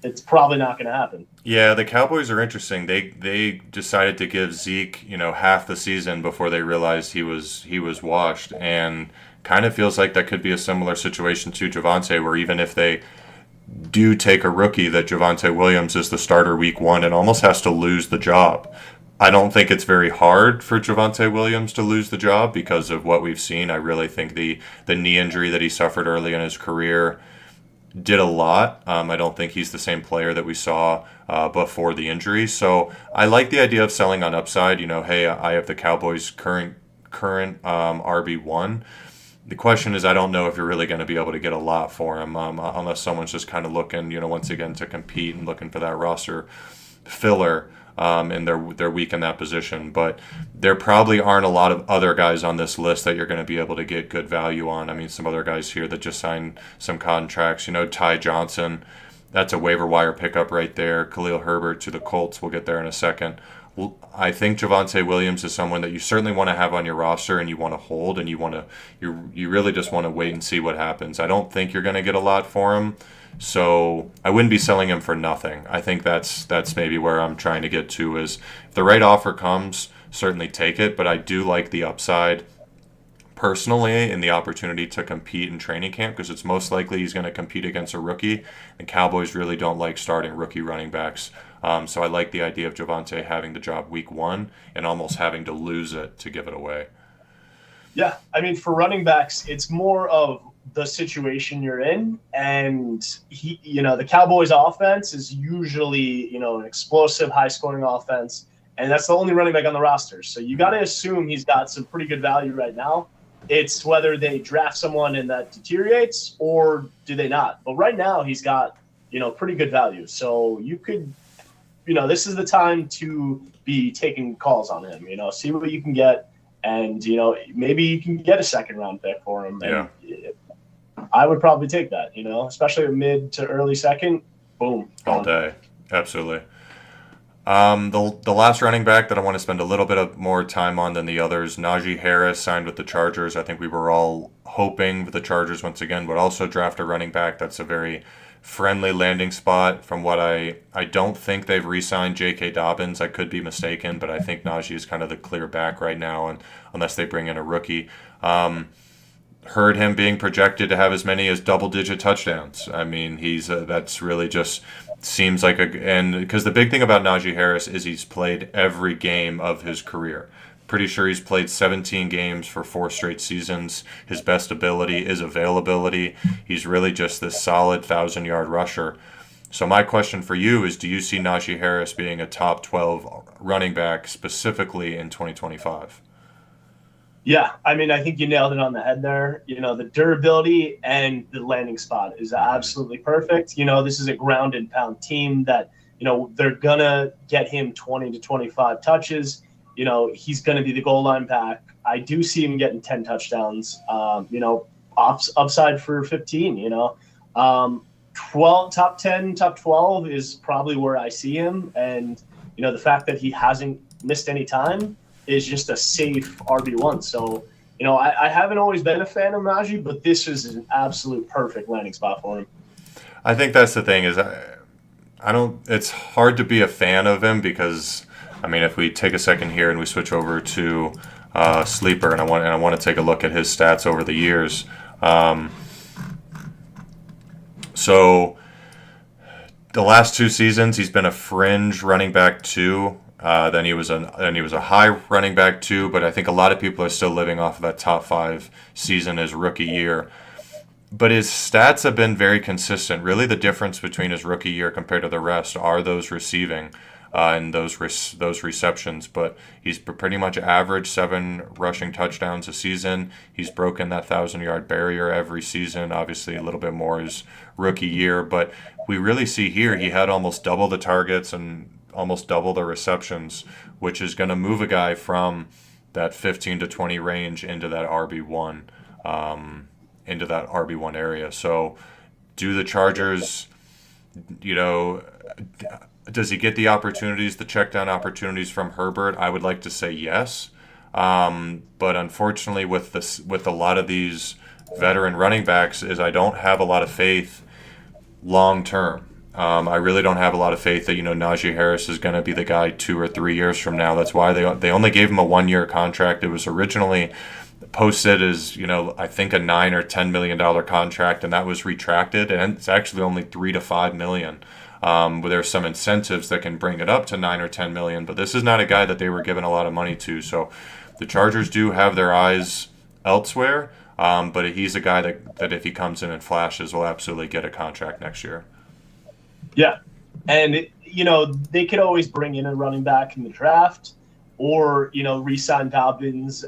it's probably not going to happen. Yeah, the Cowboys are interesting. They decided to give Zeke, half the season before they realized he was washed, and kind of feels like that could be a similar situation to Javonte, where even if they do take a rookie, that Javonte Williams is the starter week one and almost has to lose the job. I don't think it's very hard for Javonte Williams to lose the job because of what we've seen. I really think the knee injury that he suffered early in his career did a lot. I don't think he's the same player that we saw before the injury. So I like the idea of selling on upside. Hey, I have the Cowboys' current RB1. The question is, I don't know if you're really going to be able to get a lot for him unless someone's just kind of looking, once again, to compete and looking for that roster filler and they're weak in that position. But there probably aren't a lot of other guys on this list that you're going to be able to get good value on. I mean, some other guys here that just signed some contracts. Ty Johnson, that's a waiver wire pickup right there. Khalil Herbert to the Colts. We'll get there in a second. I think Javonte Williams is someone that you certainly want to have on your roster and you want to hold, and you really just want to wait and see what happens. I don't think you're going to get a lot for him, so I wouldn't be selling him for nothing. I think that's maybe where I'm trying to get to is if the right offer comes, certainly take it, but I do like the upside personally in the opportunity to compete in training camp because it's most likely he's going to compete against a rookie, and Cowboys really don't like starting rookie running backs. So I like the idea of Javonte having the job week one and almost having to lose it to give it away. Yeah, I mean, for running backs, it's more of the situation you're in, and the Cowboys' offense is usually an explosive, high-scoring offense, and that's the only running back on the roster. So you got to assume he's got some pretty good value right now. It's whether they draft someone and that deteriorates or do they not. But right now he's got pretty good value. So you could. This is the time to be taking calls on him, see what you can get. And, maybe you can get a second round pick for him. And yeah. I would probably take that, especially a mid to early second. Boom. All day. Absolutely. The last running back that I want to spend a little bit of more time on than the others, Najee Harris signed with the Chargers. I think we were all hoping the Chargers once again would also draft a running back. That's a very friendly landing spot. From what I don't think they've re-signed J.K. Dobbins. I could be mistaken, but I think Najee is kind of the clear back right now, and unless they bring in a rookie. heard him being projected to have as many as double-digit touchdowns. I mean, he's that's really just seems like and because the big thing about Najee Harris is he's played every game of his career. Pretty sure he's played 17 games for 4 straight seasons. His best ability is availability. He's really just this solid 1,000-yard rusher. So my question for you is, do you see Najee Harris being a top 12 running back specifically in 2025? Yeah, I mean, I think you nailed it on the head there. The durability and the landing spot is absolutely perfect. This is a ground and pound team that, they're going to get him 20 to 25 touches. He's going to be the goal line back. I do see him getting 10 touchdowns, upside for 15, 12, top 10, top 12 is probably where I see him. And, the fact that he hasn't missed any time is just a safe RB1. So, I haven't always been a fan of Najee, but this is an absolute perfect landing spot for him. I think that's the thing is I don't. It's hard to be a fan of him because, I mean, if we take a second here and we switch over to Sleeper, and I want to take a look at his stats over the years. So the last 2 seasons, he's been a fringe running back 2. Then he was a high running back 2, but I think a lot of people are still living off of that top 5 season his rookie year. But his stats have been very consistent. Really, the difference between his rookie year compared to the rest are those receiving and those receptions. But he's pretty much averaged 7 rushing touchdowns a season. He's broken that 1,000-yard barrier every season. Obviously, a little bit more his rookie year, but we really see here he had almost double the targets and almost double the receptions, which is going to move a guy from that 15 to 20 range into that RB1, area. So, do the Chargers, does he get the opportunities, the check down opportunities from Herbert? I would like to say yes, but unfortunately, with a lot of these veteran running backs, is I don't have a lot of faith long term. I really don't have a lot of faith that Najee Harris is going to be the guy 2 or 3 years from now. That's why they only gave him a 1-year contract. It was originally posted as I think a $9 or $10 million contract, and that was retracted, and it's actually only $3 to $5 million. Where there's some incentives that can bring it up to $9 or $10 million, but this is not a guy that they were giving a lot of money to. So the Chargers do have their eyes elsewhere, but he's a guy that if he comes in and flashes, will absolutely get a contract next year. Yeah, and they could always bring in a running back in the draft, or re-sign Dobbins.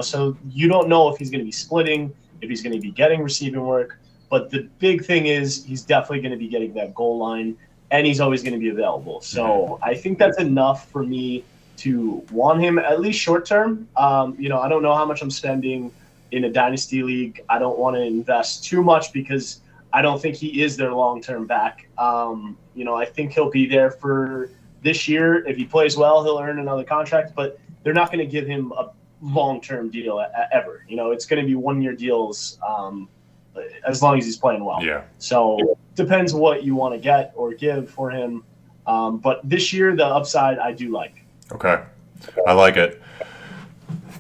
So you don't know if he's going to be splitting, if he's going to be getting receiving work. But the big thing is he's definitely going to be getting that goal line, and he's always going to be available. So I think that's enough for me to want him at least short term. I don't know how much I'm spending in a dynasty league. I don't want to invest too much because I don't think he is their long-term back. I think he'll be there for this year. If he plays well, he'll earn another contract, but they're not going to give him a long-term deal ever. It's going to be 1-year deals as long as he's playing well. Yeah. So depends what you want to get or give for him. But this year, the upside I do like. Okay. I like it.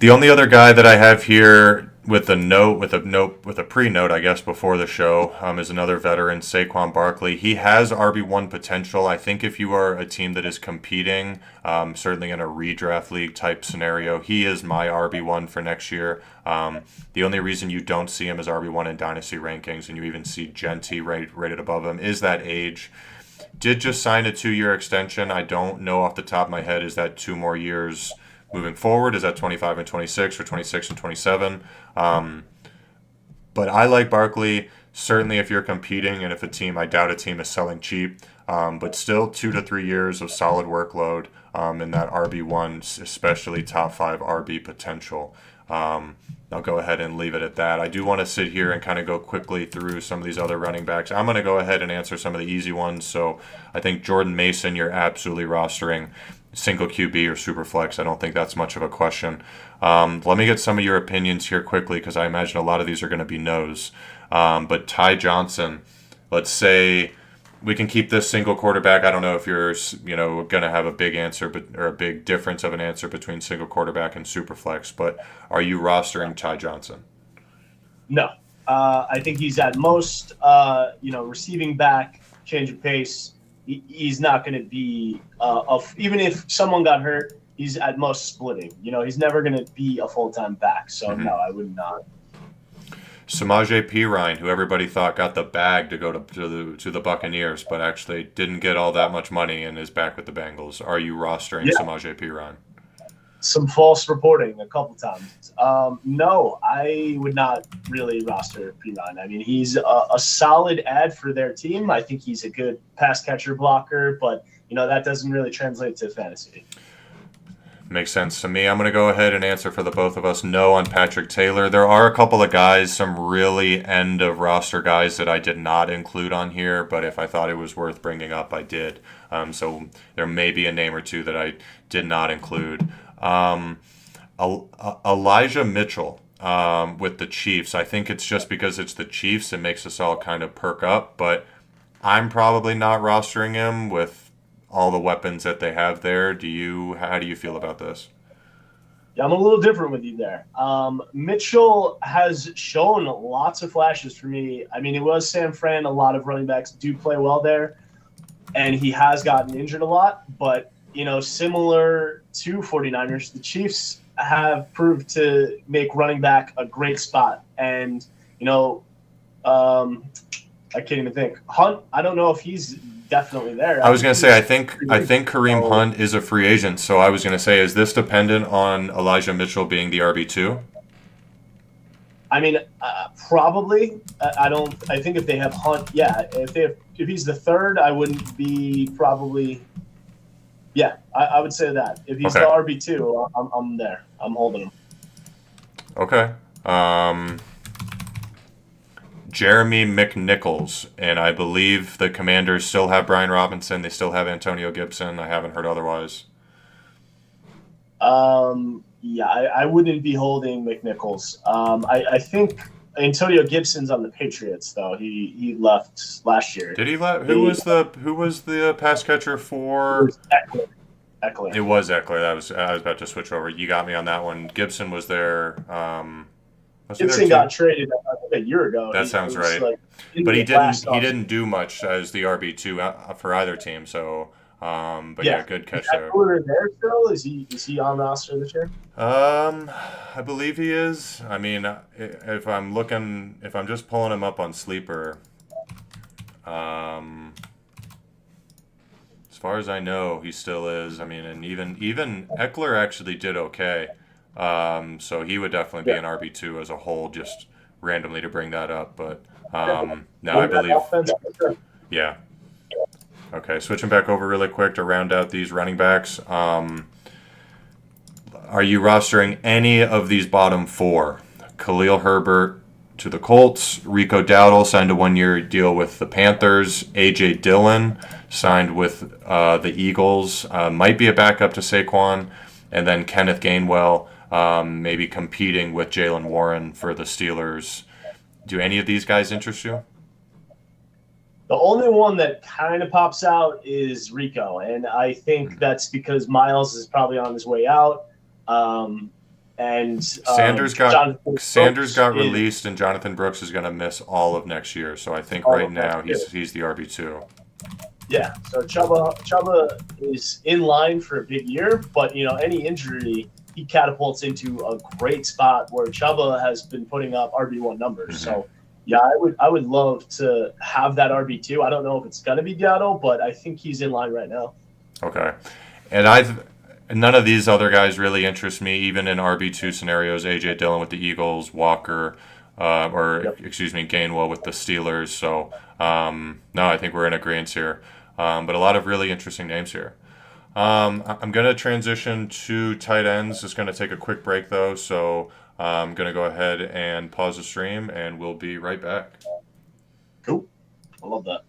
The only other guy that I have here with a pre-note, I guess, before the show, is another veteran, Saquon Barkley. He has RB1 potential. I think if you are a team that is competing, certainly in a redraft league type scenario, he is my RB1 for next year. The only reason you don't see him as RB1 in dynasty rankings, and you even see Genty rated above him, is that age. Did just sign a 2-year extension. I don't know off the top of my head, is that 2 more years moving forward? Is that 25 and 26 or 26 and 27? But I like Barkley. Certainly if you're competing and if I doubt a team is selling cheap, but still 2 to 3 years of solid workload in that RB1, especially top 5 RB potential. I'll go ahead and leave it at that. I do want to sit here and kind of go quickly through some of these other running backs. I'm going to go ahead and answer some of the easy ones. So I think Jordan Mason, you're absolutely rostering single QB or super flex. I don't think that's much of a question. Let me get some of your opinions here quickly because I imagine a lot of these are going to be no's. But Ty Johnson, let's say we can keep this single quarterback. I don't know if you're going to have a big answer or a big difference of an answer between single quarterback and super flex, but are you rostering Ty Johnson? No, I think he's at most, receiving back, change of pace. He's not going to be even if someone got hurt, he's at most splitting. He's never going to be a full time back. So no, Mm-hmm. I would not. Samaje Perine, who everybody thought got the bag to go to the Buccaneers, but actually didn't get all that much money and is back with the Bengals. Are you rostering Yeah, Samaje Perine? some false reporting a couple times. No, I would not really roster Piran. I mean, he's a solid ad for their team. I think he's a good pass catcher blocker, but that doesn't really translate to fantasy. Makes sense to me. I'm going to go ahead and answer for the both of us no on Patrick Taylor. There are a couple of guys, some really end of roster guys that I did not include on here, but if I thought it was worth bringing up, I did. So there may be a name or two that I did not include. Elijah Mitchell with the Chiefs. I think it's just because it's the Chiefs, it makes us all kind of perk up, but I'm probably not rostering him with all the weapons that they have there. How do you feel about this? Yeah, I'm a little different with you there. Mitchell has shown lots of flashes for me. I mean, it was San Fran. A lot of running backs do play well there, and he has gotten injured a lot. But, similar to 49ers, the Chiefs have proved to make running back a great spot. And, I can't even think. Hunt, I don't know if he's definitely there. I was going to say I He's think Kareem so Hunt is a free agent, so I was going to say is this dependent on Elijah Mitchell being the RB2? I mean, probably. I don't. I think if they have Hunt, yeah. If he's the third, I wouldn't be probably. Yeah, I would say that. If he's the Okay. RB2, I'm there. I'm holding him. Okay. Jeremy McNichols, and I believe the Commanders still have Brian Robinson. They still have Antonio Gibson. I haven't heard otherwise. Yeah, I wouldn't be holding McNichols. I think Antonio Gibson's on the Patriots though. He left last year. Did he let? He Who was the pass catcher for? was Eckler. Eckler. It was Eckler. I was about to switch over. You got me on that one. Gibson was there. Was he there Gibson too? got traded I think, a year ago. That It sounds was right. like in But the last he off. didn't do much as the RB2 for either team. So, but yeah, Yeah. good Is catch there. Eckler there still? Is he on roster this year? I believe he is. I mean, if I'm just pulling him up on Sleeper, um, as far as I know, he still is. I mean, and even Eckler actually did okay. So he would definitely be Yeah. an RB2 as a whole, just randomly to bring that up. But no, I In that believe, offense, for sure. yeah. Okay, switching back over really quick to round out these running backs. Are you rostering any of these bottom four? Khalil Herbert to the Colts. Rico Dowdle signed a 1-year deal with the Panthers. A.J. Dillon signed with the Eagles. Might be a backup to Saquon. And then Kenneth Gainwell maybe competing with Jalen Warren for the Steelers. Do any of these guys interest you? The only one that kind of pops out is Rico, and I think that's because Miles is probably on his way out. And Jonathan Sanders Brooks got is released, and Jonathan Brooks is going to miss all of next year. So I think all right of next now year. he's the RB2. Yeah, so Chuba is in line for a big year, but any injury he catapults into a great spot where Chuba has been putting up RB1 numbers. Mm-hmm. So yeah, I would love to have that RB2. I don't know if it's gonna be Dowdle, but I think he's in line right now. Okay, and none of these other guys really interest me, even in RB2 scenarios. AJ Dillon with the Eagles, Walker, Yep. excuse me, Gainwell with the Steelers. So no, I think we're in agreement here. But a lot of really interesting names here. I'm going to transition to tight ends. Just going to take a quick break, though. So I'm going to go ahead and pause the stream, and we'll be right back. Cool. I love that.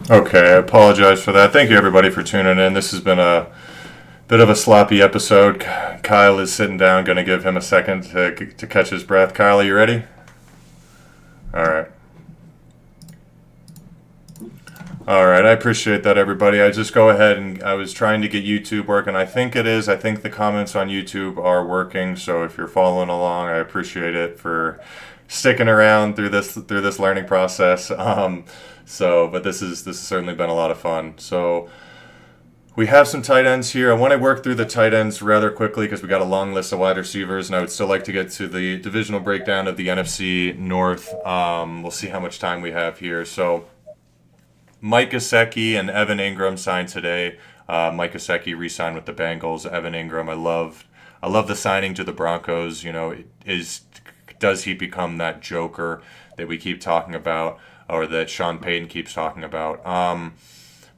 Okay, I apologize for that. Thank you, everybody, for tuning in. This has been a bit of a sloppy episode. Kyle is sitting down, going to give him a second to catch his breath. Kyle, are you ready? All right. All right, I appreciate that, everybody. I just go ahead and I was trying to get YouTube working. I think it is. I think the comments on YouTube are working. So if you're following along, I appreciate it for sticking around through this learning process. But this has certainly been a lot of fun. So we have some tight ends here. I want to work through the tight ends rather quickly because we got a long list of wide receivers, and I would still like to get to the divisional breakdown of the NFC North. We'll see how much time we have here. So Mike Gesicki and Evan Ingram signed today. Mike Gesicki re-signed with the Bengals. Evan Ingram, I love the signing to the Broncos. Does he become that joker that we keep talking about, or that Sean Payton keeps talking about?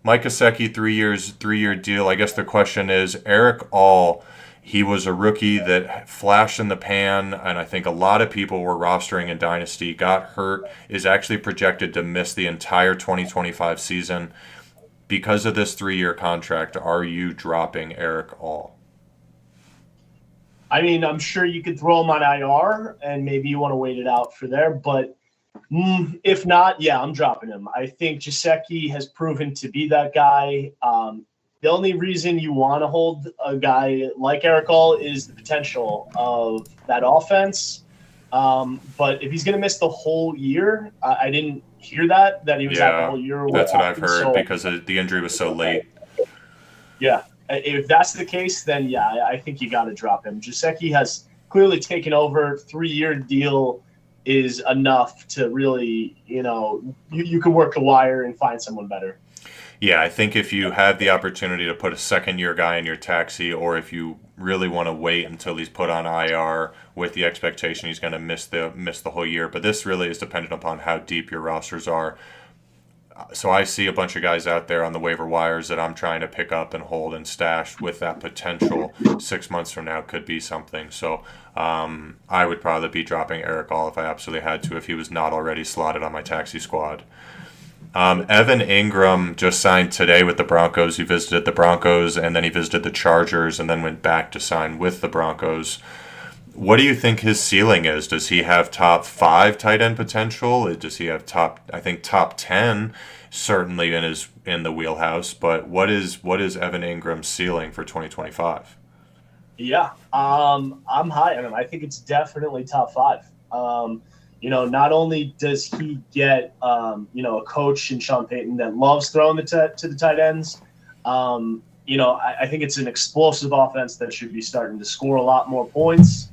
Mike Gesicki, 3-year deal. I guess the question is, Eric All, he was a rookie that flashed in the pan, and I think a lot of people were rostering in Dynasty, got hurt, is actually projected to miss the entire 2025 season. Because of this 3-year contract, are you dropping Eric All? I mean, I'm sure you could throw him on IR, and maybe you want to wait it out for there, but if not, yeah, I'm dropping him. I think Gesicki has proven to be that guy. The only reason you want to hold a guy like Eric All is the potential of that offense. But if he's going to miss the whole year, I didn't hear that he was out the whole year. That's what I've heard because the injury was so late. Yeah. If that's the case, then yeah, I think you got to drop him. Gesicki has clearly taken over. 3-year deal is enough to really, you can work the wire and find someone better. Yeah, I think if you have the opportunity to put a second-year guy in your taxi, or if you really want to wait until he's put on IR with the expectation he's going to miss the whole year. But this really is dependent upon how deep your rosters are. So I see a bunch of guys out there on the waiver wires that I'm trying to pick up and hold and stash with that potential 6 months from now could be something. So I would probably be dropping Eric All if I absolutely had to, if he was not already slotted on my taxi squad. Evan Ingram just signed today with the Broncos. He visited the Broncos, and then he visited the Chargers, and then went back to sign with the Broncos. What do you think his ceiling is? Does he have top 5 tight end potential? Does he have top 10? Certainly in the wheelhouse. But what is Evan Ingram's ceiling for 2025? Yeah, I'm high on him. I think it's definitely top 5. Not only does he get, a coach in Sean Payton that loves throwing to the tight ends, I think it's an explosive offense that should be starting to score a lot more points.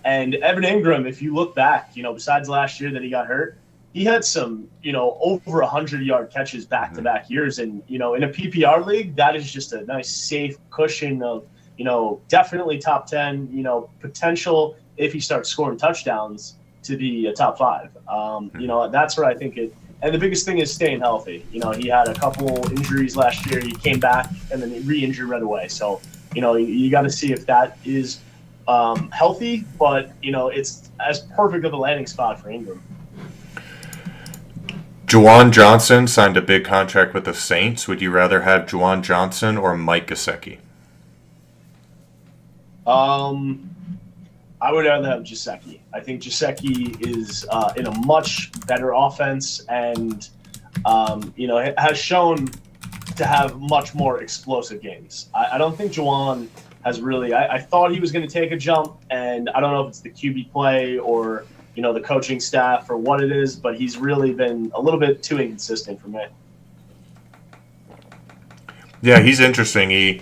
And Evan Ingram, if you look back, besides last year that he got hurt, he had some, over 100-yard catches back-to-back years. And, in a PPR league, that is just a nice, safe cushion of, definitely top 10, potential if he starts scoring touchdowns to be a top 5. That's where I think it. And the biggest thing is staying healthy. He had a couple injuries last year. He came back and then he re-injured right away. So, you got to see if that is healthy. But, it's as perfect of a landing spot for Ingram. Juwan Johnson signed a big contract with the Saints. Would you rather have Juwan Johnson or Mike Gesicki? I would rather have Gesicki. I think Gesicki is in a much better offense and, has shown to have much more explosive games. I don't think Juwan has really – I thought he was going to take a jump, and I don't know if it's the QB play or, the coaching staff or what it is, but he's really been a little bit too inconsistent for me. Yeah, he's interesting. He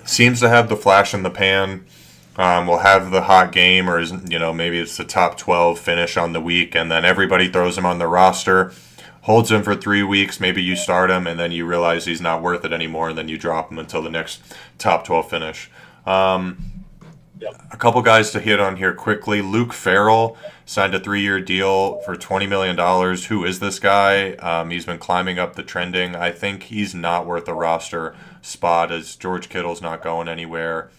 seems to have the flash in the pan. Will have the hot game, or maybe it's the top 12 finish on the week, and then everybody throws him on the roster, holds him for 3 weeks. Maybe you start him, and then you realize he's not worth it anymore, and then you drop him until the next top 12 finish. A couple guys to hit on here quickly. Luke Farrell signed a 3-year deal for $20 million. Who is this guy? He's been climbing up the trending. I think he's not worth a roster spot, as George Kittle's not going anywhere.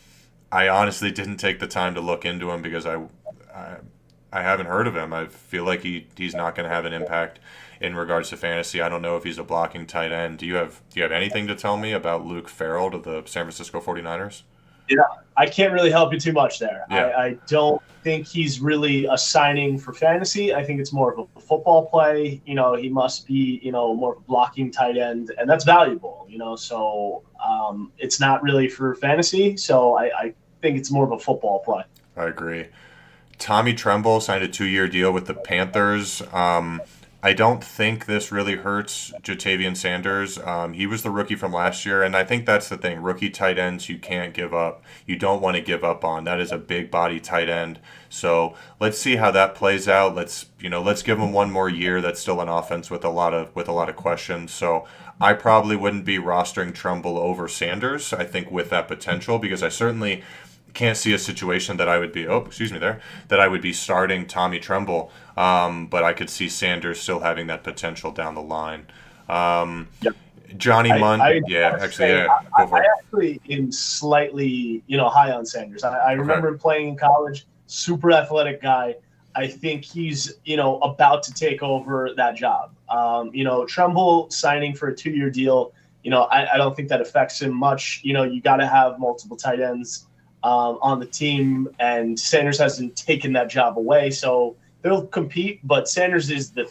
I honestly didn't take the time to look into him because I I haven't heard of him. I feel like he's not going to have an impact in regards to fantasy. I don't know if he's a blocking tight end. Do you have anything to tell me about Luke Farrell of the San Francisco 49ers? Yeah, I can't really help you too much there. Yeah. I don't think he's really a signing for fantasy. I think it's more of a football play. He must be, more of a blocking tight end, and that's valuable, so it's not really for fantasy. So I think it's more of a football play. I agree. Tommy Tremble signed a 2-year deal with the Panthers. I don't think this really hurts Jatavian Sanders. He was the rookie from last year, and I think that's the thing. Rookie tight ends you can't give up. You don't want to give up on. That is a big body tight end. So let's see how that plays out. Let's give him one more year. That's still an offense with a lot of questions. So I probably wouldn't be rostering Trumbull over Sanders. I think with that potential, because I certainly can't see a situation that I would be that I would be starting Tommy Tremble, but I could see Sanders still having that potential down the line. Yep. Johnny Munn, I go for it. actually am slightly high on Sanders. I remember him playing in college, super athletic guy. I think he's about to take over that job. Trumbull signing for a 2-year deal. I don't think that affects him much. You got to have multiple tight ends on the team, and Sanders hasn't taken that job away, so they'll compete. But Sanders is the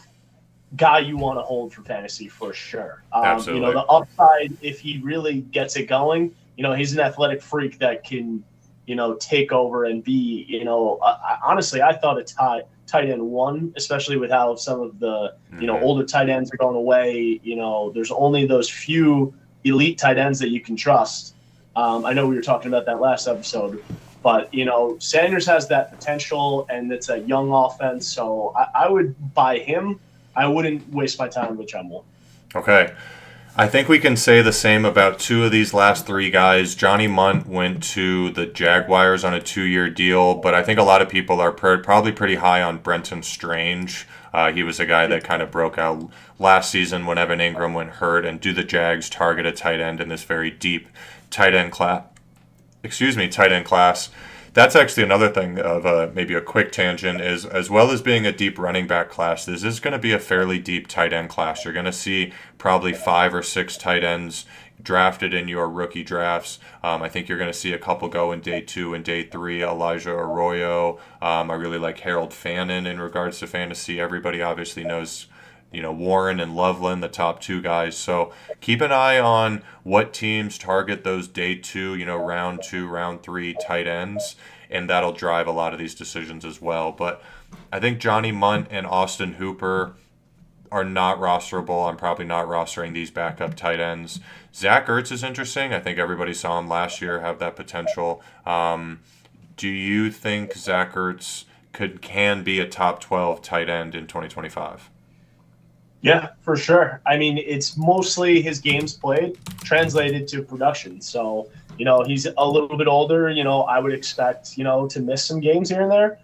guy you want to hold for fantasy for sure. Absolutely. The upside, if he really gets it going, he's an athletic freak that can, take over and be, honestly, I thought a tight end 1, especially with how some of the, older tight ends are going away. There's only those few elite tight ends that you can trust. I know we were talking about that last episode, but, Sanders has that potential, and it's a young offense, so I would buy him. I wouldn't waste my time with Tremble. Okay. I think we can say the same about 2 of these last 3 guys. Johnny Munt went to the Jaguars on a 2-year deal, but I think a lot of people are probably pretty high on Brenton Strange. He was a guy that kind of broke out last season when Evan Ingram went hurt, and do the Jags target a tight end in this very deep tight end class? That's actually another thing of maybe a quick tangent is, as well as being a deep running back class, this is going to be a fairly deep tight end class. You're going to see probably 5 or 6 tight ends drafted in your rookie drafts. I think you're going to see a couple go in day 2 and day 3. Elijah Arroyo. I really like Harold Fannin in regards to fantasy. Everybody obviously knows Warren and Loveland, the top 2 guys. So keep an eye on what teams target those day 2, round 2, round 3 tight ends, and that'll drive a lot of these decisions as well. But I think Johnny Munt and Austin Hooper are not rosterable. I'm probably not rostering these backup tight ends. Zach Ertz is interesting. I think everybody saw him last year have that potential. Do you think Zach Ertz can be a top 12 tight end in 2025? Yeah, for sure. I mean, it's mostly his games played translated to production. So, he's a little bit older. I would expect, to miss some games here and there.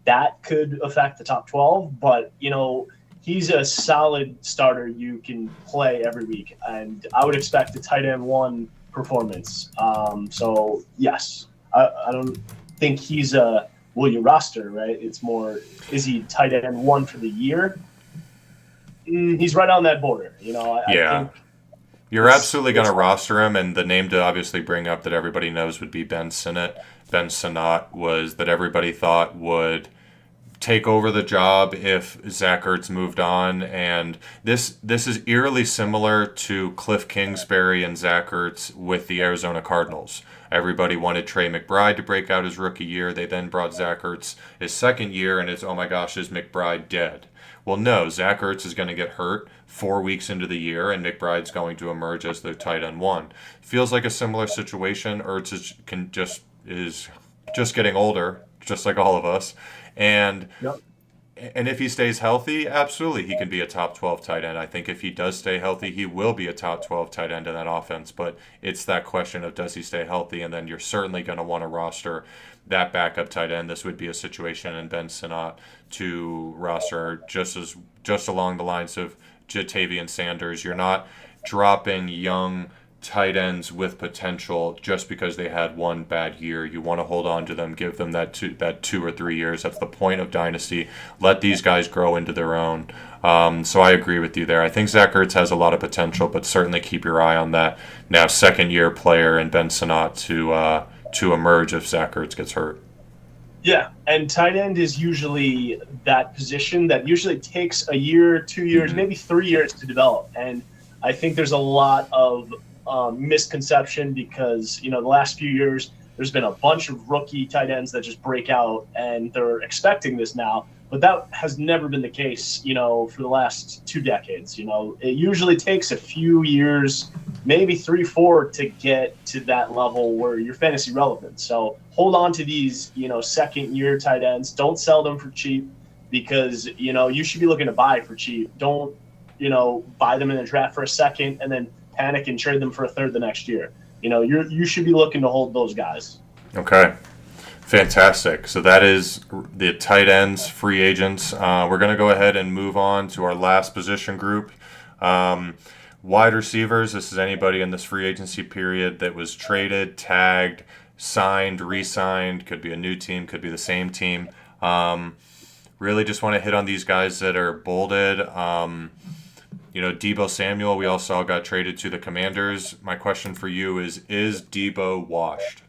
That could affect the top 12. But, he's a solid starter you can play every week. And I would expect a tight end 1 performance. So, yes, I don't think he's will you roster, right? It's more, is he tight end 1 for the year? He's right on that border, I think you're absolutely going to roster him, and the name to obviously bring up that everybody knows would be Ben Sinnott. Ben Sinnott was that everybody thought would take over the job if Zach Ertz moved on, and this is eerily similar to Cliff Kingsbury and Zach Ertz with the Arizona Cardinals. Everybody wanted Trey McBride to break out his rookie year. They then brought Zach Ertz his second year, and it's, oh my gosh, is McBride dead? Well, no, Zach Ertz is going to get hurt 4 weeks into the year, and McBride's going to emerge as their tight end 1. Feels like a similar situation. Ertz is just getting older, just like all of us, and if he stays healthy, absolutely he can be a top 12 tight end. I think if he does stay healthy, he will be a top 12 tight end in that offense. But it's that question of, does he stay healthy, and then you're certainly going to want to roster that backup tight end. This would be a situation in Ben Sinnott to roster just along the lines of Jatavian Sanders. You're not dropping young tight ends with potential just because they had one bad year. You want to hold on to them, give them that 2 or 3 years. That's the point of Dynasty. Let these guys grow into their own. So I agree with you there. I think Zach Ertz has a lot of potential, but certainly keep your eye on that now second-year player in Ben Sinnott to emerge if Zach Ertz gets hurt. Yeah, and tight end is usually that position that usually takes a year, 2 years, maybe 3 years to develop. And I think there's a lot of misconception because, the last few years, there's been a bunch of rookie tight ends that just break out and they're expecting this now. But that has never been the case, for the last 2 decades. It usually takes a few years, maybe 3, 4 to get to that level where you're fantasy relevant. So hold on to these, second year tight ends. Don't sell them for cheap because, you should be looking to buy for cheap. Don't, buy them in a draft for a second and then panic and trade them for a third the next year. You should be looking to hold those guys. Okay. Fantastic. So that is the tight ends, free agents. We're going to go ahead and move on to our last position group. Wide receivers. This is anybody in this free agency period that was traded, tagged, signed, re-signed. Could be a new team, could be the same team. Really just want to hit on these guys that are bolded. Deebo Samuel, we all saw got traded to the Commanders. My question for you is Deebo washed?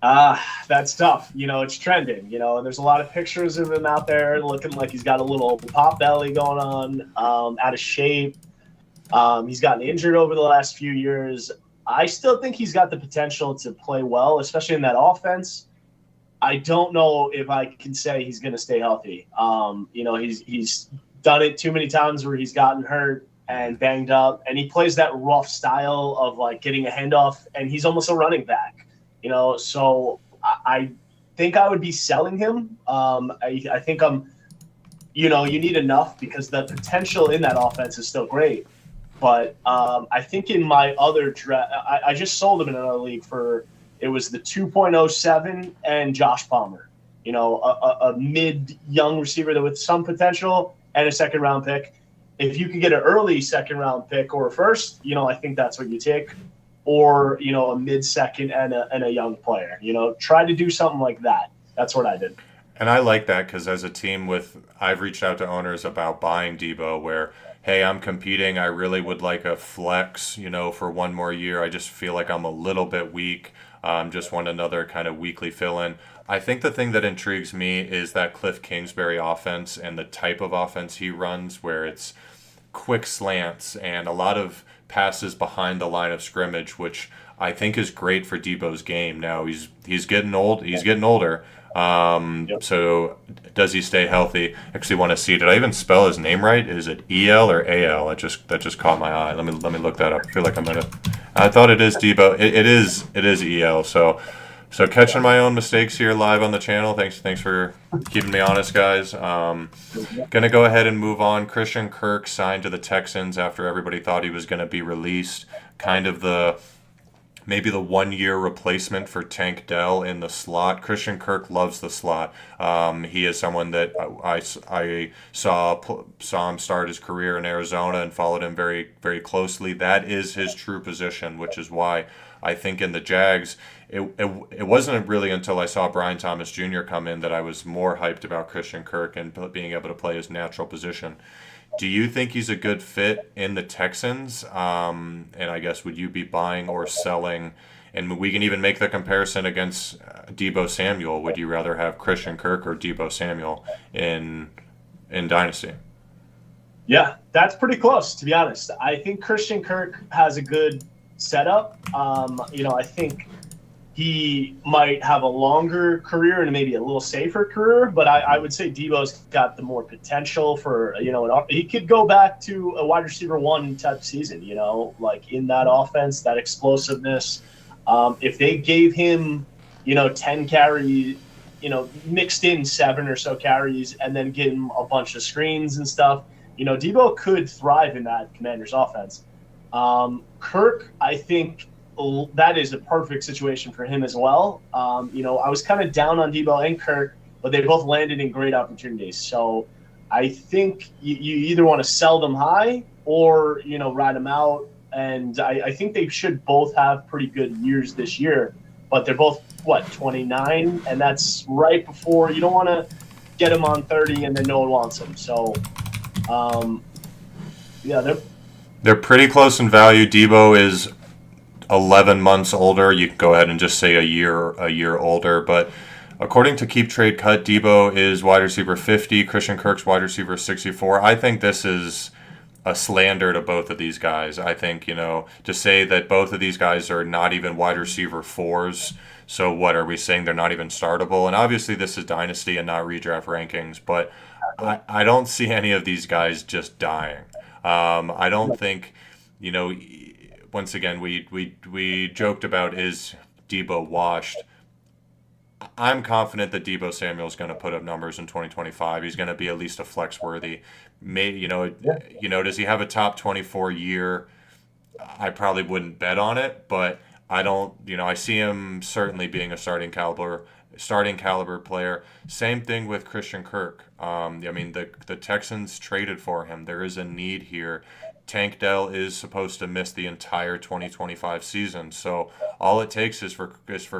That's tough. It's trending, and there's a lot of pictures of him out there looking like he's got a little pop belly going on, out of shape. He's gotten injured over the last few years. I still think he's got the potential to play well, especially in that offense. I don't know if I can say he's going to stay healthy. He's done it too many times where he's gotten hurt and banged up, and he plays that rough style of like getting a handoff, and he's almost a running back. So I think I would be selling him. I think you need enough because the potential in that offense is still great. But I think in my other draft, I just sold him in another league it was the 2.07 and Josh Palmer, a mid-young receiver that with some potential and a second-round pick. If you could get an early second-round pick or a first, I think that's what you take. Or, a mid-second and a young player. Try to do something like that. That's what I did. And I like that because as a team I've reached out to owners about buying Deebo where, hey, I'm competing. I really would like a flex, for one more year. I just feel like I'm a little bit weak. Just want another kind of weekly fill-in. I think the thing that intrigues me is that Cliff Kingsbury offense and the type of offense he runs where it's quick slants and a lot of passes behind the line of scrimmage, which I think is great for Deebo's game. Now he's getting old. He's getting older. Yep. So does he stay healthy? Actually, want to see. Did I even spell his name right? Is it EL or AL? That just caught my eye. Let me look that up. I feel like I'm gonna. I thought it is Deebo. It is EL. So catching my own mistakes here live on the channel. Thanks for keeping me honest, guys. Gonna go ahead and move on. Christian Kirk signed to the Texans after everybody thought he was gonna be released. Kind of maybe the 1-year replacement for Tank Dell in the slot. Christian Kirk loves the slot. He is someone that I saw him start his career in Arizona and followed him very, very closely. That is his true position, which is why I think in the Jags, it wasn't really until I saw Brian Thomas Jr. come in that I was more hyped about Christian Kirk and being able to play his natural position. Do you think he's a good fit in the Texans? And I guess would you be buying or selling? And we can even make the comparison against Deebo Samuel. Would you rather have Christian Kirk or Deebo Samuel in Dynasty? Yeah, that's pretty close, to be honest. I think Christian Kirk has a good setup. I think he might have a longer career and maybe a little safer career, but I would say Deebo's got the more potential for, he could go back to a wide receiver 1 type season, like in that offense, that explosiveness. If they gave him, 10 carries, mixed in 7 or so carries and then give him a bunch of screens and stuff, Deebo could thrive in that Commanders offense. Kirk, I think that is a perfect situation for him as well. I was kind of down on Deebo and Kirk, but they both landed in great opportunities. So I think you either want to sell them high or, ride them out and I think they should both have pretty good years this year. But they're both 29, and that's right before you don't want to get them on 30 and then no one wants them. So, yeah, they're pretty close in value. Debo is 11 months older. You can go ahead and just say a year older. But according to Keep Trade Cut, Debo is wide receiver 50. Christian Kirk's wide receiver 64. I think this is a slander to both of these guys. I think, to say that both of these guys are not even wide receiver 4s. So what are we saying? They're not even startable? And obviously this is Dynasty and not redraft rankings. But I don't see any of these guys just dying. I don't think, once again, we joked about, is Debo washed? I'm confident that Debo Samuel is going to put up numbers in 2025. He's going to be at least a flex worthy. Does he have a top 24 year? I probably wouldn't bet on it, but I don't, I see him certainly being a starting caliber player. Same thing with Christian Kirk. The Texans traded for him. There is a need here. Tank Dell is supposed to miss the entire 2025 season, so all it takes is for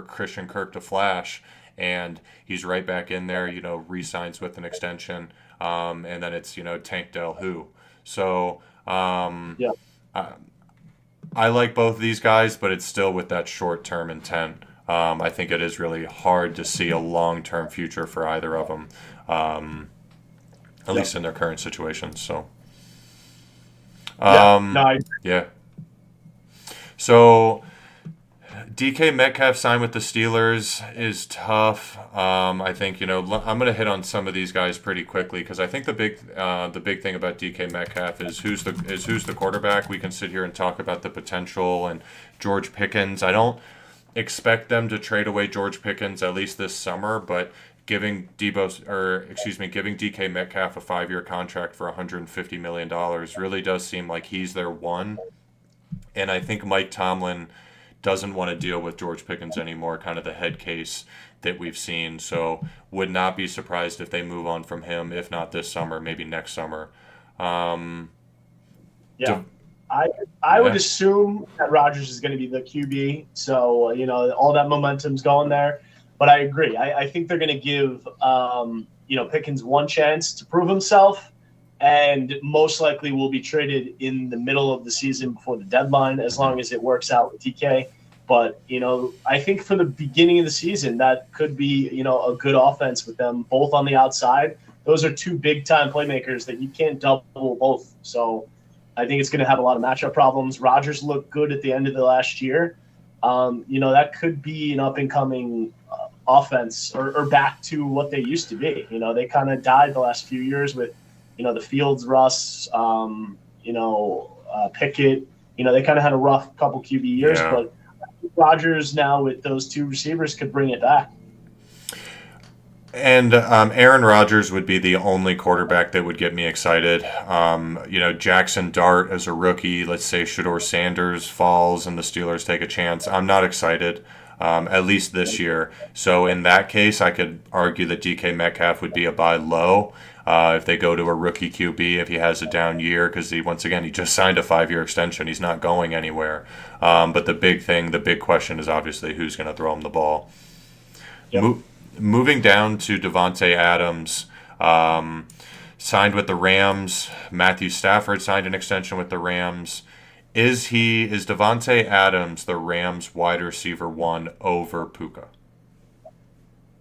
Christian Kirk to flash, and he's right back in there. Re-signs with an extension, and then it's Tank Dell who. So yeah. I like both of these guys, but it's still with that short-term intent. I think it is really hard to see a long-term future for either of them, at least in their current situations. So. Yeah. So DK Metcalf signed with the Steelers is tough. I think I'm going to hit on some of these guys pretty quickly because I think the big thing about DK Metcalf is who's the quarterback. We can sit here and talk about the potential and George Pickens. I don't expect them to trade away George Pickens at least this summer, but giving DK Metcalf a 5-year contract for $150 million really does seem like he's their one. And I think Mike Tomlin doesn't want to deal with George Pickens anymore, kind of the head case that we've seen. So would not be surprised if they move on from him, if not this summer, maybe next summer. I would assume that Rodgers is going to be the QB. So, all that momentum's going there. But I agree. I think they're going to give, Pickens one chance to prove himself, and most likely will be traded in the middle of the season before the deadline, as long as it works out with TK. But, I think for the beginning of the season, that could be, a good offense with them both on the outside. Those are two big-time playmakers that you can't double both. So I think it's going to have a lot of matchup problems. Rodgers looked good at the end of the last year. That could be an up-and-coming offense or back to what they used to be. They kind of died the last few years with, the Fields, Russ, Pickett. They kind of had a rough couple QB years, but Rodgers now with those two receivers could bring it back. And Aaron Rodgers would be the only quarterback that would get me excited. Jackson Dart as a rookie, let's say Shedeur Sanders falls and the Steelers take a chance. I'm not excited, at least this year. So in that case, I could argue that DK Metcalf would be a buy low if they go to a rookie QB if he has a down year, because he just signed a 5-year extension. He's not going anywhere. But the big question is obviously who's going to throw him the ball. Yep. Moving down to Davante Adams, signed with the Rams. Matthew Stafford signed an extension with the Rams. Is Davante Adams the Rams wide receiver 1 over Puka?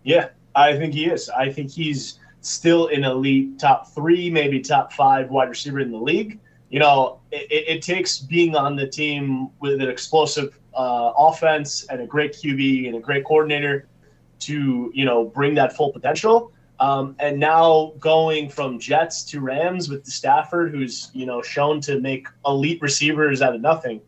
Yeah, I think he is. I think he's still an elite top 3, maybe top 5 wide receiver in the league. It takes being on the team with an explosive offense and a great QB and a great coordinator to, bring that full potential. And now going from Jets to Rams with the Stafford, who's, shown to make elite receivers out of nothing.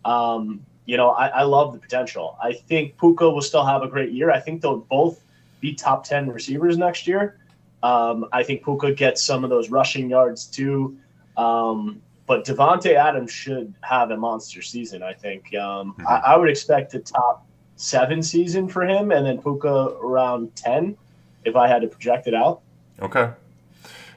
I love the potential. I think Puka will still have a great year. I think they'll both be top 10 receivers next year. I think Puka gets some of those rushing yards too. But Davante Adams should have a monster season, I think. I would expect a top 7 season for him, and then Puka around 10 if I had to project it out. Okay.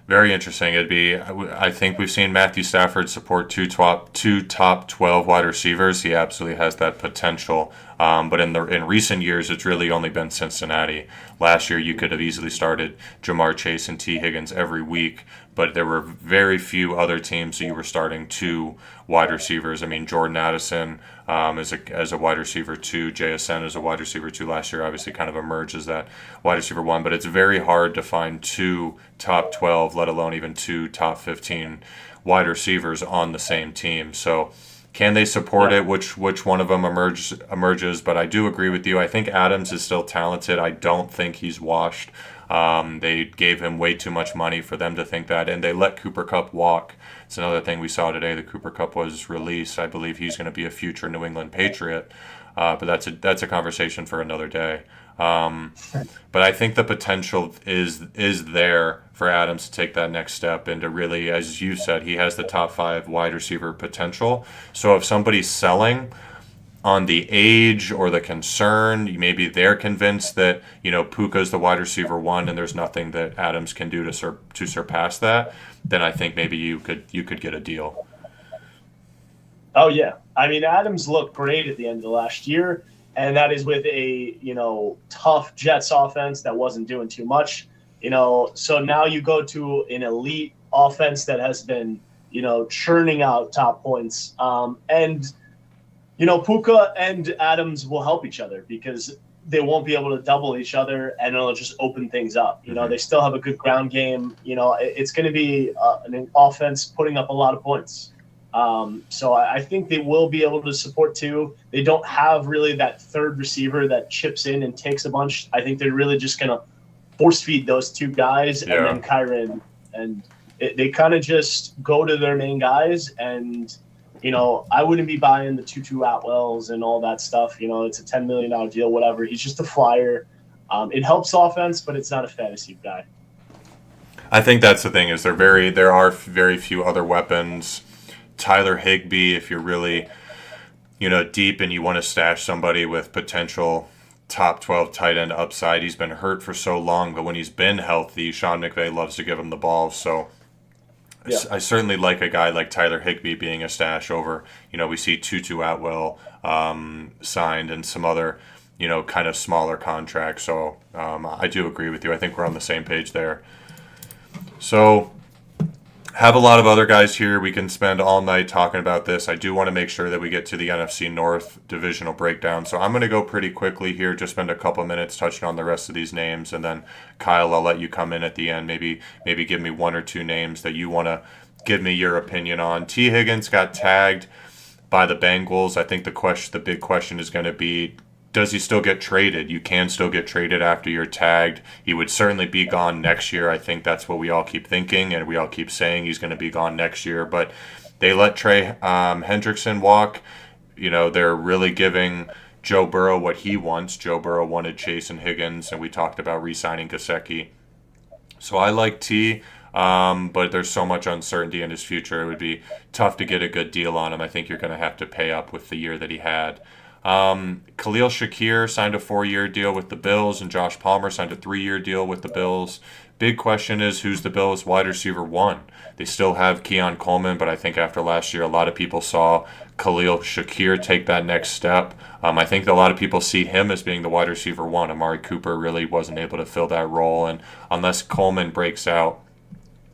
Very interesting. I think we've seen Matthew Stafford support two top 12 wide receivers. He absolutely has that potential. But in recent years, it's really only been Cincinnati. Last year, you could have easily started Jamar Chase and T. Higgins every week, but there were very few other teams that you were starting two wide receivers. I mean, Jordan Addison as a wide receiver two, JSN as a wide receiver two last year, obviously kind of emerged as that wide receiver one, but it's very hard to find two top 12, let alone even two top 15 wide receivers on the same team. So can they support it? Which one of them emerges? But I do agree with you. I think Adams is still talented. I don't think he's washed. They gave him way too much money for them to think that, and they let Cooper Kupp walk. It's another thing we saw today. The Cooper Kupp was released. I believe he's going to be a future New England Patriot, but that's a conversation for another day. But I think the potential is there for Adams to take that next step and to really, as you said, he has the top 5 wide receiver potential. So if somebody's selling on the age or the concern, maybe they're convinced that Puka's the wide receiver one and there's nothing that Adams can do to surpass that, then I think maybe you could get a deal. Oh yeah, I mean Adams looked great at the end of the last year, and that is with a tough Jets offense that wasn't doing too much. So now you go to an elite offense that has been churning out top points, and Puka and Adams will help each other because they won't be able to double each other, and it'll just open things up. They still have a good ground game. It's going to be an offense putting up a lot of points. So I think they will be able to support two. They don't have really that third receiver that chips in and takes a bunch. I think they're really just going to force feed those two guys and then Kyren. And they kind of just go to their main guys. And, I wouldn't be buying the Tutu Atwells and all that stuff. It's a $10 million deal, whatever. He's just a flyer. It helps offense, but it's not a fantasy guy. I think that's the thing is there are very few other weapons. Tyler Higbee, if you're really, deep and you want to stash somebody with potential top 12 tight end upside, he's been hurt for so long, but when he's been healthy, Sean McVay loves to give him the ball. So I certainly like a guy like Tyler Higbee being a stash over, we see Tutu Atwell signed and some other, kind of smaller contracts. So I do agree with you. I think we're on the same page there. So have a lot of other guys here. We can spend all night talking about this. I do want to make sure that we get to the NFC North divisional breakdown. So I'm going to go pretty quickly here, just spend a couple minutes touching on the rest of these names. And then, Kyle, I'll let you come in at the end. Maybe give me one or two names that you want to give me your opinion on. T. Higgins got tagged by the Bengals. I think the big question is going to be, does he still get traded? You can still get traded after you're tagged. He would certainly be gone next year. I think that's what we all keep thinking, and we all keep saying he's going to be gone next year. But they let Trey Hendrickson walk. They're really giving Joe Burrow what he wants. Joe Burrow wanted Chase and Higgins, and we talked about re-signing Gesicki. So I like T, but there's so much uncertainty in his future. It would be tough to get a good deal on him. I think you're going to have to pay up with the year that he had. Khalil Shakir signed a 4-year deal with the Bills, and Josh Palmer signed a 3-year deal with the Bills. Big question is, who's the Bills wide receiver one? They still have Keon Coleman, but I think after last year, a lot of people saw Khalil Shakir take that next step. I think a lot of people see him as being the wide receiver one. Amari Cooper really wasn't able to fill that role, and unless Coleman breaks out.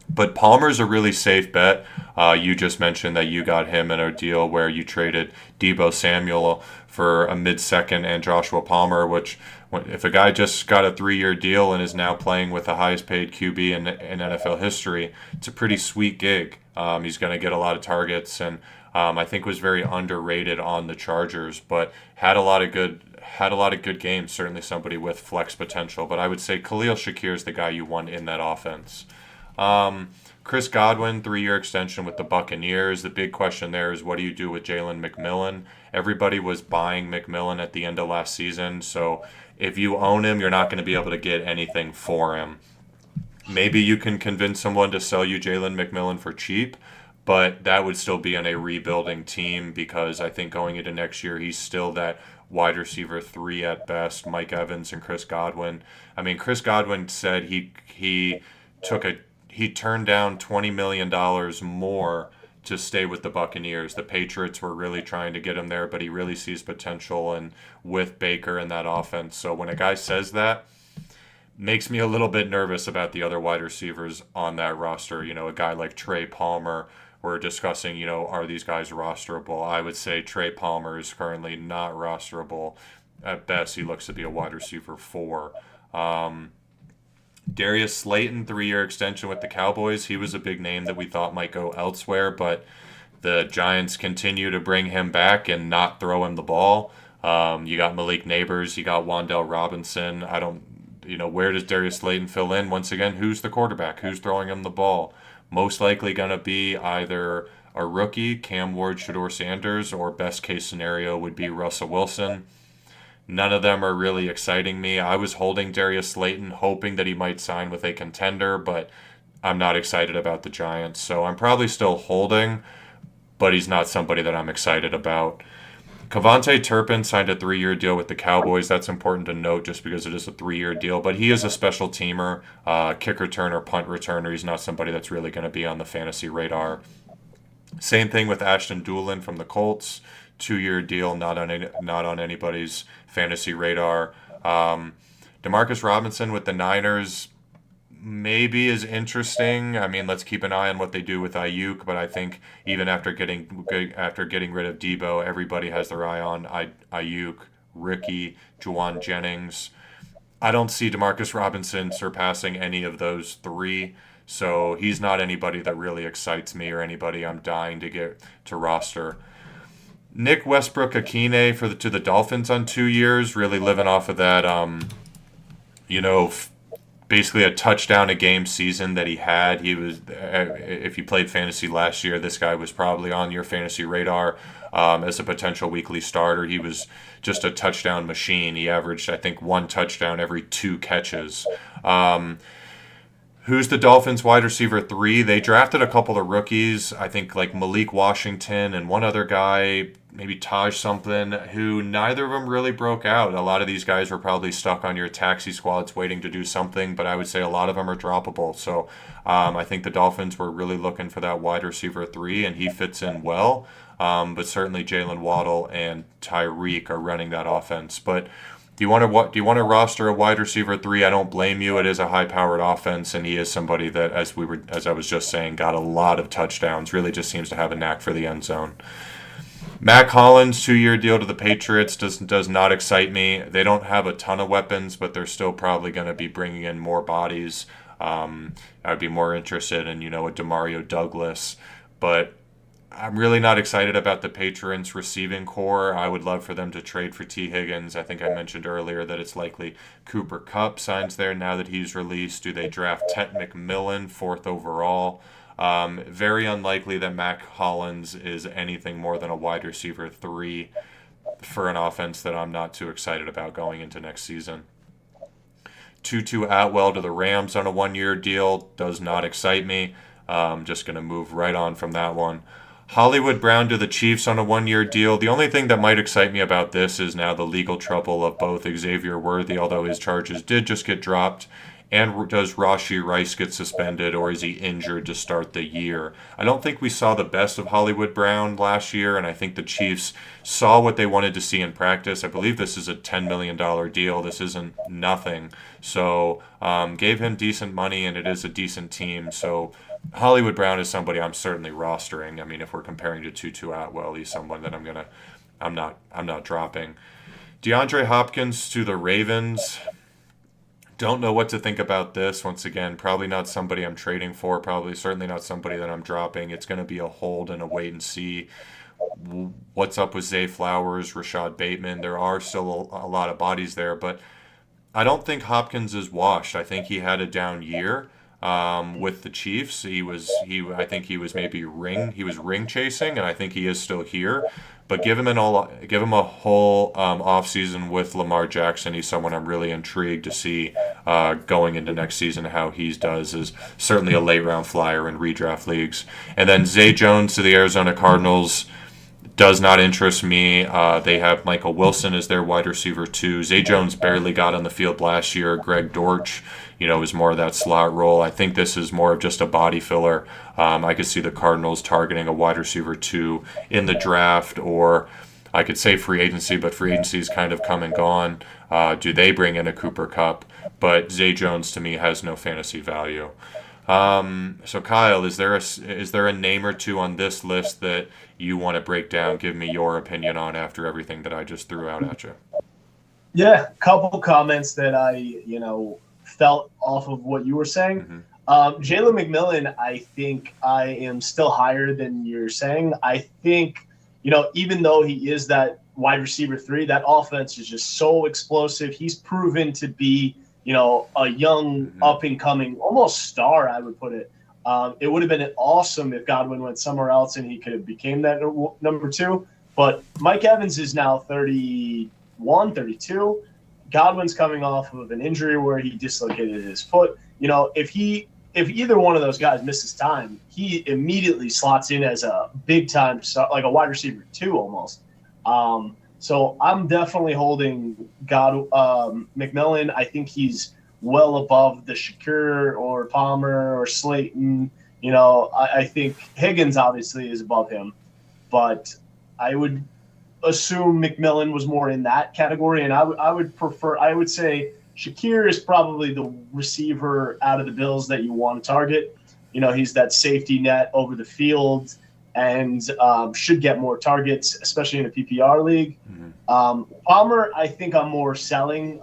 But Palmer's a really safe bet. You just mentioned that you got him in a deal where you traded Deebo Samuel for a mid-second and Joshua Palmer, which if a guy just got a 3-year deal and is now playing with the highest paid QB in NFL history, it's a pretty sweet gig. He's going to get a lot of targets, and I think was very underrated on the Chargers, but had a lot of good games. Certainly somebody with flex potential, but I would say Khalil Shakir is the guy you want in that offense. Chris Godwin, 3-year extension with the Buccaneers. The big question there is, what do you do with Jalen McMillan? Everybody was buying McMillan at the end of last season, so if you own him, you're not going to be able to get anything for him. Maybe you can convince someone to sell you Jalen McMillan for cheap, but that would still be on a rebuilding team because I think going into next year, he's still that wide receiver 3 at best, Mike Evans and Chris Godwin. I mean, Chris Godwin said he took a he turned down $20 million more to stay with the Buccaneers. The Patriots were really trying to get him there, but he really sees potential and with Baker in that offense. So when a guy says that, makes me a little bit nervous about the other wide receivers on that roster. You know, a guy like Trey Palmer, we're discussing, you know, are these guys rosterable? I would say Trey Palmer is currently not rosterable. At best, he looks to be a wide receiver 4. Darius Slayton, 3-year extension with the Cowboys. He was a big name that we thought might go elsewhere, but the Giants continue to bring him back and not throw him the ball. You got Malik Neighbors, you got Wan'Dale Robinson. Where does Darius Slayton fill in? Once again, who's the quarterback? Who's throwing him the ball? Most likely going to be either a rookie, Cam Ward, Shedeur Sanders, or best case scenario would be Russell Wilson. None of them are really exciting me. I was holding Darius Slayton, hoping that he might sign with a contender, but I'm not excited about the Giants. So I'm probably still holding, but he's not somebody that I'm excited about. Kevontae Turpin signed a 3-year deal with the Cowboys. That's important to note just because it is a 3-year deal, but he is a special teamer, kick returner, punt returner. He's not somebody that's really going to be on the fantasy radar. Same thing with Ashton Doolin from the Colts. 2-year deal, not on anybody's fantasy radar. Demarcus Robinson with the Niners maybe is interesting. I mean, let's keep an eye on what they do with Ayuk, but I think even after getting rid of Debo, everybody has their eye on Ayuk, Ricky, Juwan Jennings. I don't see Demarcus Robinson surpassing any of those 3. So he's not anybody that really excites me or anybody I'm dying to get to roster. Nick Westbrook-Akine to the Dolphins on 2 years, really living off of that, basically a touchdown a game season that he had. He was, if you played fantasy last year, this guy was probably on your fantasy radar as a potential weekly starter. He was just a touchdown machine. He averaged, I think, 1 touchdown every 2 catches. Who's the Dolphins wide receiver 3? They drafted a couple of rookies, I think like Malik Washington and one other guy, maybe Taj something, who neither of them really broke out. A lot of these guys were probably stuck on your taxi squads waiting to do something, but I would say a lot of them are droppable. So I think the Dolphins were really looking for that wide receiver 3, and he fits in well. But certainly Jalen Waddle and Tyreek are running that offense. But do you want to roster a wide receiver 3? I don't blame you. It is a high-powered offense, and he is somebody that, as I was just saying, got a lot of touchdowns. Really, just seems to have a knack for the end zone. Mac Hollins, 2-year deal to the Patriots does not excite me. They don't have a ton of weapons, but they're still probably going to be bringing in more bodies. I'd be more interested in a Demario Douglas, but I'm really not excited about the Patriots receiving core. I would love for them to trade for T. Higgins. I think I mentioned earlier that it's likely Cooper Kupp signs there now that he's released. Do they draft Ted McMillan, 4th overall? Very unlikely that Mac Hollins is anything more than a wide receiver 3 for an offense that I'm not too excited about going into next season. Tutu Atwell to the Rams on a 1-year deal does not excite me. Just going to move right on from that one. Hollywood Brown to the Chiefs on a 1-year deal. The only thing that might excite me about this is now the legal trouble of both Xavier Worthy, although his charges did just get dropped, and does Rashee Rice get suspended, or is he injured to start the year? I don't think we saw the best of Hollywood Brown last year, and I think the Chiefs saw what they wanted to see in practice. I believe this is a $10 million deal. This isn't nothing. So gave him decent money, and it is a decent team. So Hollywood Brown is somebody I'm certainly rostering. I mean, if we're comparing to Tutu Atwell, he's someone that I'm not dropping. DeAndre Hopkins to the Ravens. Don't know what to think about this. Once again, probably not somebody I'm trading for. Certainly not somebody that I'm dropping. It's going to be a hold and a wait and see. What's up with Zay Flowers, Rashad Bateman? There are still a lot of bodies there, but I don't think Hopkins is washed. I think he had a down year with the Chiefs. I think he was ring chasing, and I think he is still here. But give him a whole offseason with Lamar Jackson. He's someone I'm really intrigued to see going into next season. How he does is certainly a late round flyer in redraft leagues. And then Zay Jones to the Arizona Cardinals. does not interest me. They have Michael Wilson as their wide receiver 2. Zay Jones barely got on the field last year. Greg Dortch, is more of that slot role. I think this is more of just a body filler. I could see the Cardinals targeting a wide receiver 2 in the draft, or I could say free agency, but free agency is kind of come and gone. Do they bring in a Cooper Kupp? But Zay Jones to me has no fantasy value. So Kyle, is there a name or two on this list that you want to break down? Give me your opinion on after everything that I just threw out at you. Yeah, couple comments that I felt off of what you were saying. Jalen McMillan, I think I am still higher than you're saying. I think even though he is that wide receiver 3, that offense is just so explosive. He's proven to be a young up-and-coming, almost star, I would put it. It would have been awesome if Godwin went somewhere else and he could have became that number 2. But Mike Evans is now 31, 32. Godwin's coming off of an injury where he dislocated his foot. If either one of those guys misses time, he immediately slots in as a big-time, like a wide receiver 2 almost. So I'm definitely holding McMillan. I think he's well above the Shakir or Palmer or Slayton. I think Higgins obviously is above him, but I would assume McMillan was more in that category. And I would say Shakir is probably the receiver out of the Bills that you want to target. He's that safety net over the field and should get more targets, especially in a PPR league. Palmer, I think I'm more selling.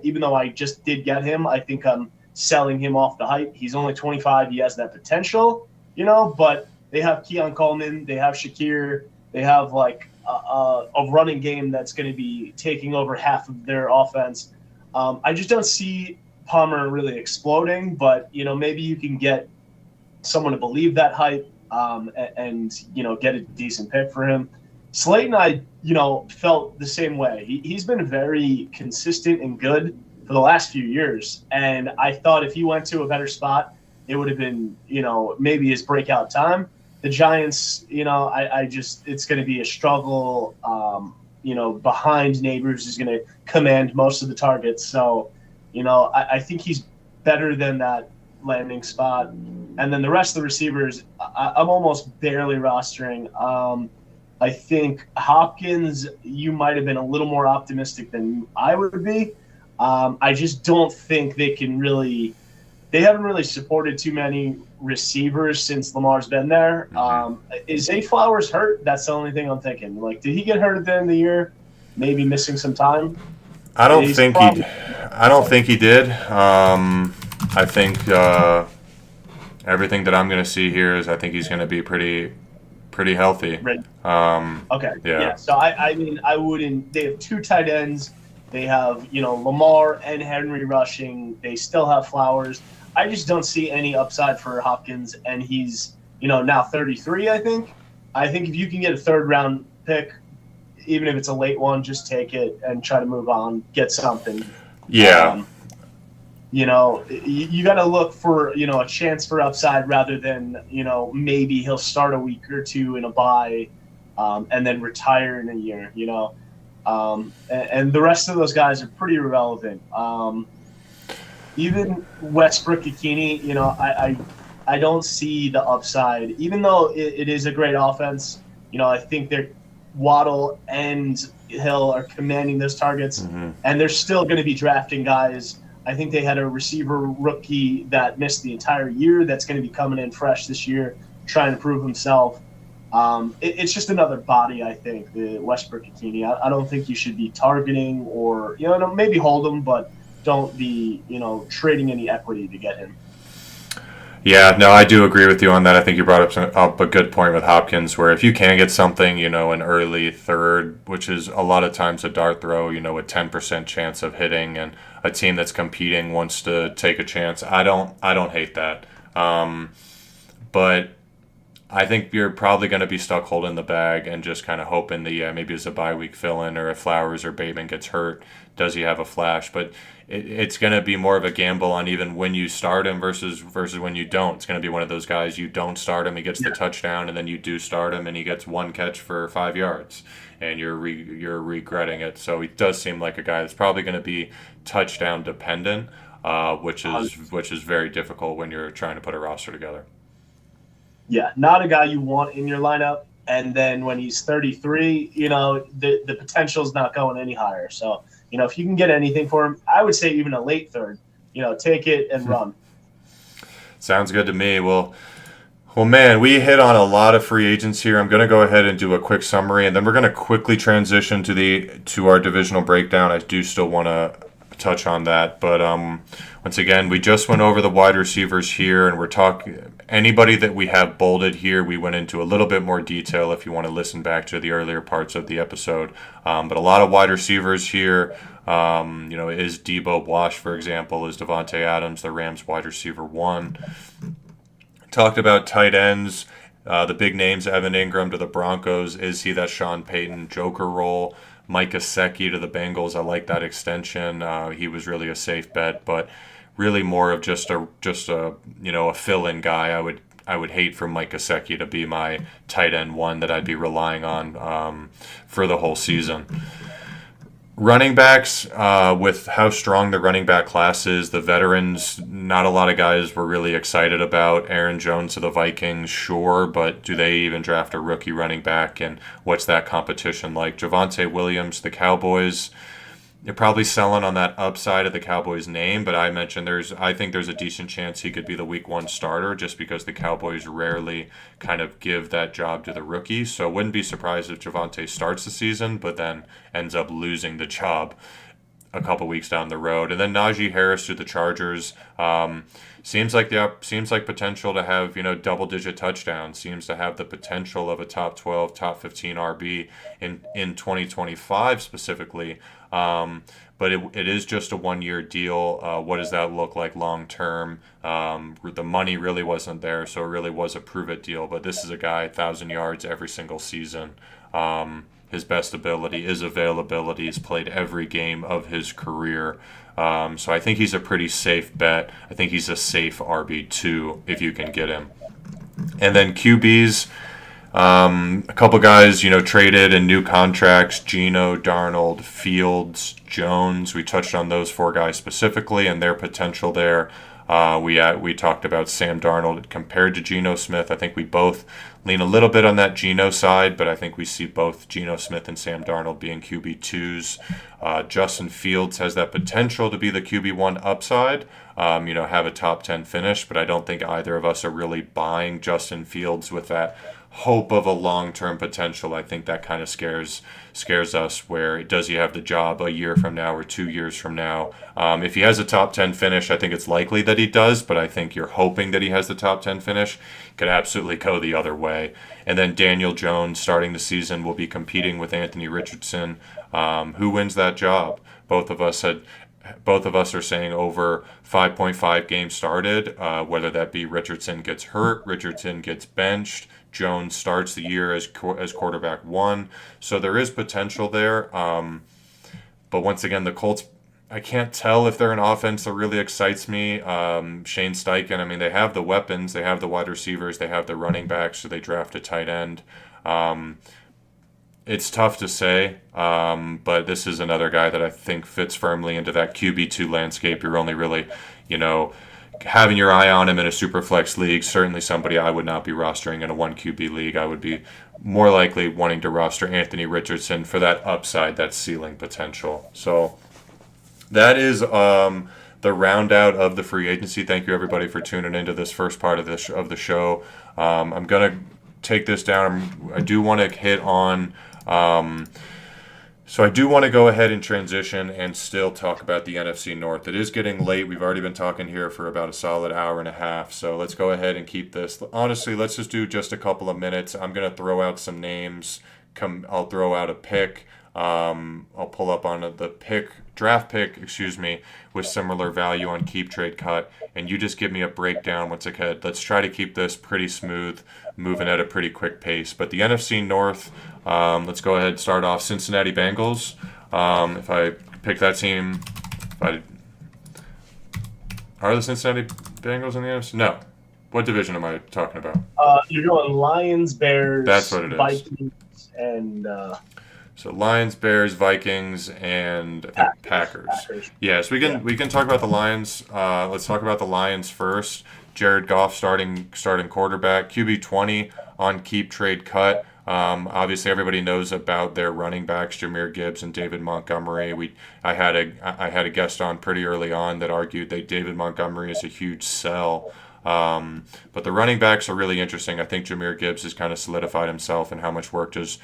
Even though I just did get him, I think I'm selling him off the hype. He's only 25. He has that potential, but they have Keon Coleman. They have Shakir. They have a running game that's going to be taking over half of their offense. I just don't see Palmer really exploding, but, maybe you can get someone to believe that hype. And get a decent pick for him. Slayton, I felt the same way. He's been very consistent and good for the last few years, and I thought if he went to a better spot, it would have been maybe his breakout time. The Giants, it's going to be a struggle. Behind Neighbors is going to command most of the targets, so I think he's better than that landing spot. And then the rest of the receivers, I'm almost barely rostering. I think Hopkins, you might have been a little more optimistic than I would be. I just don't think they haven't really supported too many receivers since Lamar's been there. Is Zay Flowers hurt? That's the only thing I'm thinking. Did he get hurt at the end of the year? Maybe missing some time? I don't think he did. I think everything that I'm going to see here is I think he's going to be pretty healthy. Right. Okay. Yeah. So I wouldn't. They have 2 tight ends. They have Lamar and Henry rushing. They still have Flowers. I just don't see any upside for Hopkins, and he's now 33. I think if you can get a 3rd round pick, even if it's a late one, just take it and try to move on, get something. Yeah. You got to look for, a chance for upside rather than, maybe he'll start a week or 2 in a bye and then retire in a year, and the rest of those guys are pretty irrelevant. Even Westbrook-Ikhine, I don't see the upside, even though it is a great offense. I think they're Waddle and Hill are commanding those targets, and they're still going to be drafting guys. I think they had a receiver rookie that missed the entire year that's going to be coming in fresh this year, trying to prove himself. It's just another body, I think, the Westbrook-Ikhine. I don't think you should be targeting or, maybe hold him, but don't be, trading any equity to get him. Yeah, no, I do agree with you on that. I think you brought up a good point with Hopkins, where if you can get something, an early 3rd, which is a lot of times a dart throw, a 10% chance of hitting, and a team that's competing wants to take a chance. I don't hate that. But I think you're probably going to be stuck holding the bag and just kind of hoping that, maybe it's a bye week fill-in, or if Flowers or Bateman gets hurt, does he have a flash? But it's going to be more of a gamble on even when you start him versus when you don't. It's going to be one of those guys, you don't start him, he gets the touchdown, and then you do start him and he gets one catch for 5 yards, and you're regretting it. So he does seem like a guy that's probably going to be touchdown dependent, which is very difficult when you're trying to put a roster together. Yeah, not a guy you want in your lineup. And then when he's 33, the potential's not going any higher. So, if you can get anything for him, I would say even a late third, take it and run. Sounds good to me. Well, man, we hit on a lot of free agents here. I'm going to go ahead and do a quick summary, and then we're going to quickly transition to our divisional breakdown. I do still want to touch on that, but once again, we just went over the wide receivers here, and we're talking anybody that we have bolded here. We went into a little bit more detail if you want to listen back to the earlier parts of the episode, but a lot of wide receivers here. Is Debo Wash, for example, is Devontae Adams the Rams wide receiver 1? Talked about tight ends, the big names, Evan Ingram to the Broncos. Is he that Sean Payton Joker role? Mike Gesicki to the Bengals. I like that extension. He was really a safe bet, but really more of just a fill-in guy. I would hate for Mike Gesicki to be my tight end 1 that I'd be relying on for the whole season. Running backs, with how strong the running back class is, the veterans, not a lot of guys were really excited about. Aaron Jones to the Vikings, sure, but do they even draft a rookie running back, and what's that competition like? Javonte Williams, the Cowboys, you're probably selling on that upside of the Cowboys name, but I mentioned I think there's a decent chance he could be the week 1 starter just because the Cowboys rarely kind of give that job to the rookie. So wouldn't be surprised if Javonte starts the season, but then ends up losing the job a couple weeks down the road. And then Najee Harris to the Chargers. Seems like potential to have double-digit touchdowns. Seems to have the potential of a top 12, top 15 RB in 2025 specifically. But it is just a 1-year deal. What does that look like long term? The money really wasn't there, so it really was a prove-it deal. But this is a guy 1,000 yards every single season. His best ability is availability. He's played every game of his career. So I think he's a pretty safe bet. I think he's a safe RB2 if you can get him. And then QBs, a couple guys, traded in new contracts, Geno, Darnold, Fields, Jones. We touched on those 4 guys specifically and their potential there. We talked about Sam Darnold compared to Geno Smith. I think we both lean a little bit on that Geno side, but I think we see both Geno Smith and Sam Darnold being QB2s. Justin Fields has that potential to be the QB1 upside, have a top 10 finish, but I don't think either of us are really buying Justin Fields with that hope of a long-term potential. I think that kind of scares us, where does he have the job a year from now or 2 years from now? If he has a top 10 finish, I think it's likely that he does, but I think you're hoping that he has the top 10 finish. Could absolutely go the other way. And then Daniel Jones starting the season will be competing with Anthony Richardson. Who wins that job? Both of us are saying over 5.5 games started, whether that be Richardson gets hurt, Richardson gets benched, Jones starts the year as quarterback 1. So there is potential there. But once again, the Colts, I can't tell if they're an offense that really excites me. Shane Steichen, they have the weapons, they have the wide receivers, they have the running backs, so they draft a tight end. It's tough to say, but this is another guy that I think fits firmly into that QB2 landscape. You're only really, having your eye on him in a super flex league. Certainly somebody I would not be rostering in a 1 QB league. I would be more likely wanting to roster Anthony Richardson for that upside, that ceiling potential. So that is the round out of the free agency. Thank you everybody for tuning into this first part of the show. I'm gonna take this down. I do want to hit on. So I do want to go ahead and transition and still talk about the NFC North. It is getting late. We've already been talking here for about a solid hour and a half. So let's go ahead and keep this. Honestly, let's just do just a couple of minutes. I'm going to throw out some names. I'll throw out a pick. I'll pull up on the draft pick, with similar value on Keep Trade Cut, and you just give me a breakdown once again. Let's try to keep this pretty smooth, moving at a pretty quick pace. But the NFC North, let's go ahead and start off Cincinnati Bengals. If I pick that team, Are the Cincinnati Bengals in the NFC? No. What division am I talking about? You're going Lions, That's Bears, what it is. Vikings, and So Lions, Bears, Vikings, and I think Packers. Packers. Yes, Yeah. we can talk about the Lions. Let's talk about the Lions first. Jared Goff starting quarterback, QB 20 on keep trade cut. Obviously, everybody knows about their running backs, Jahmyr Gibbs and David Montgomery. I had a guest on pretty early on that argued that David Montgomery is a huge sell. But the running backs are really interesting. I think Jahmyr Gibbs has kind of solidified himself, and how much work does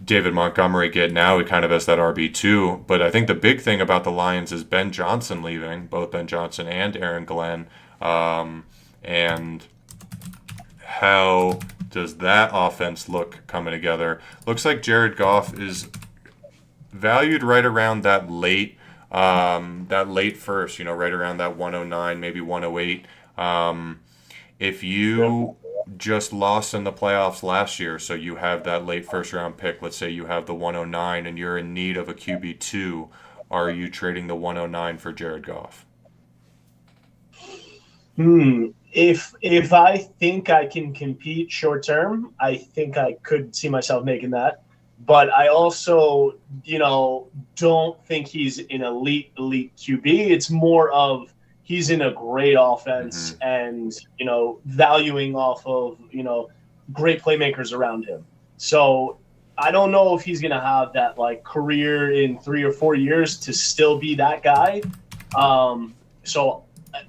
David Montgomery get now? He kind of has that RB2. But I think the big thing about the Lions is Ben Johnson leaving, both Ben Johnson and Aaron Glenn. And how does that offense look coming together? Looks like Jared Goff is valued right around that late first, right around that 109, maybe 108. If you just lost in the playoffs last year, so you have that late first round pick, let's say you have the 109 and you're in need of a QB2, are you trading the 109 for Jared Goff? If I think I can compete short term, I think I could see myself making that. But I also, don't think he's an elite QB. It's more of he's in a great offense and, valuing off of, great playmakers around him. So I don't know if he's going to have that career in 3 or 4 years to still be that guy. So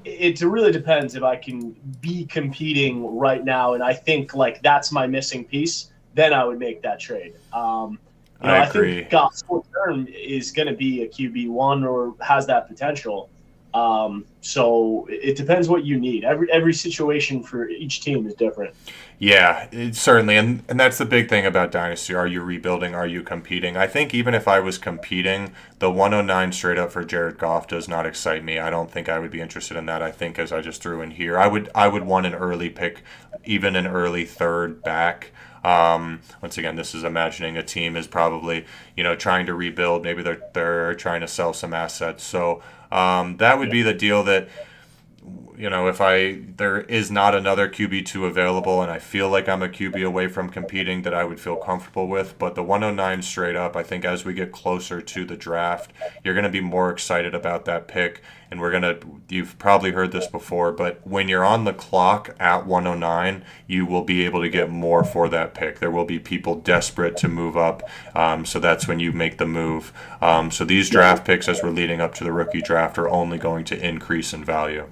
it really depends if I can be competing right now. And I think that's my missing piece. Then I would make that trade. I agree. think Goff short term is going to be a QB1 or has that potential. So it depends what you need. Every situation for each team is different. Yeah, certainly. And that's the big thing about Dynasty. Are you rebuilding? Are you competing? I think even if I was competing, the 109 straight up for Jared Goff does not excite me. I don't think I would be interested in that. I think, as I just threw in here, I would want an early pick, even an early third back. Once again, this is imagining a team is probably, trying to rebuild. Maybe they're trying to sell some assets. So that would be the deal that, if there is not another QB2 available and I feel like I'm a QB away from competing, that I would feel comfortable with. But the 109 straight up, I think as we get closer to the draft, you're going to be more excited about that pick. And you've probably heard this before, but when you're on the clock at 109, you will be able to get more for that pick. There will be people desperate to move up. So that's when you make the move. So these draft picks, as we're leading up to the rookie draft, are only going to increase in value.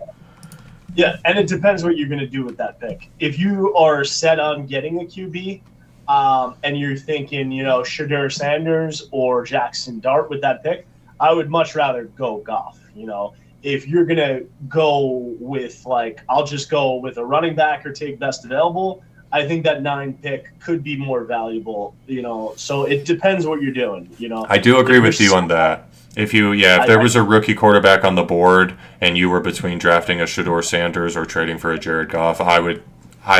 Yeah, and it depends what you're going to do with that pick. If you are set on getting a QB and you're thinking, Shadur Sanders or Jackson Dart with that pick, I would much rather go Goff. If you're going to go with, I'll just go with a running back or take best available, I think that 9 pick could be more valuable, So it depends what you're doing, I do agree with you on that. If there was a rookie quarterback on the board and you were between drafting a Shadur Sanders or trading for a Jared Goff, I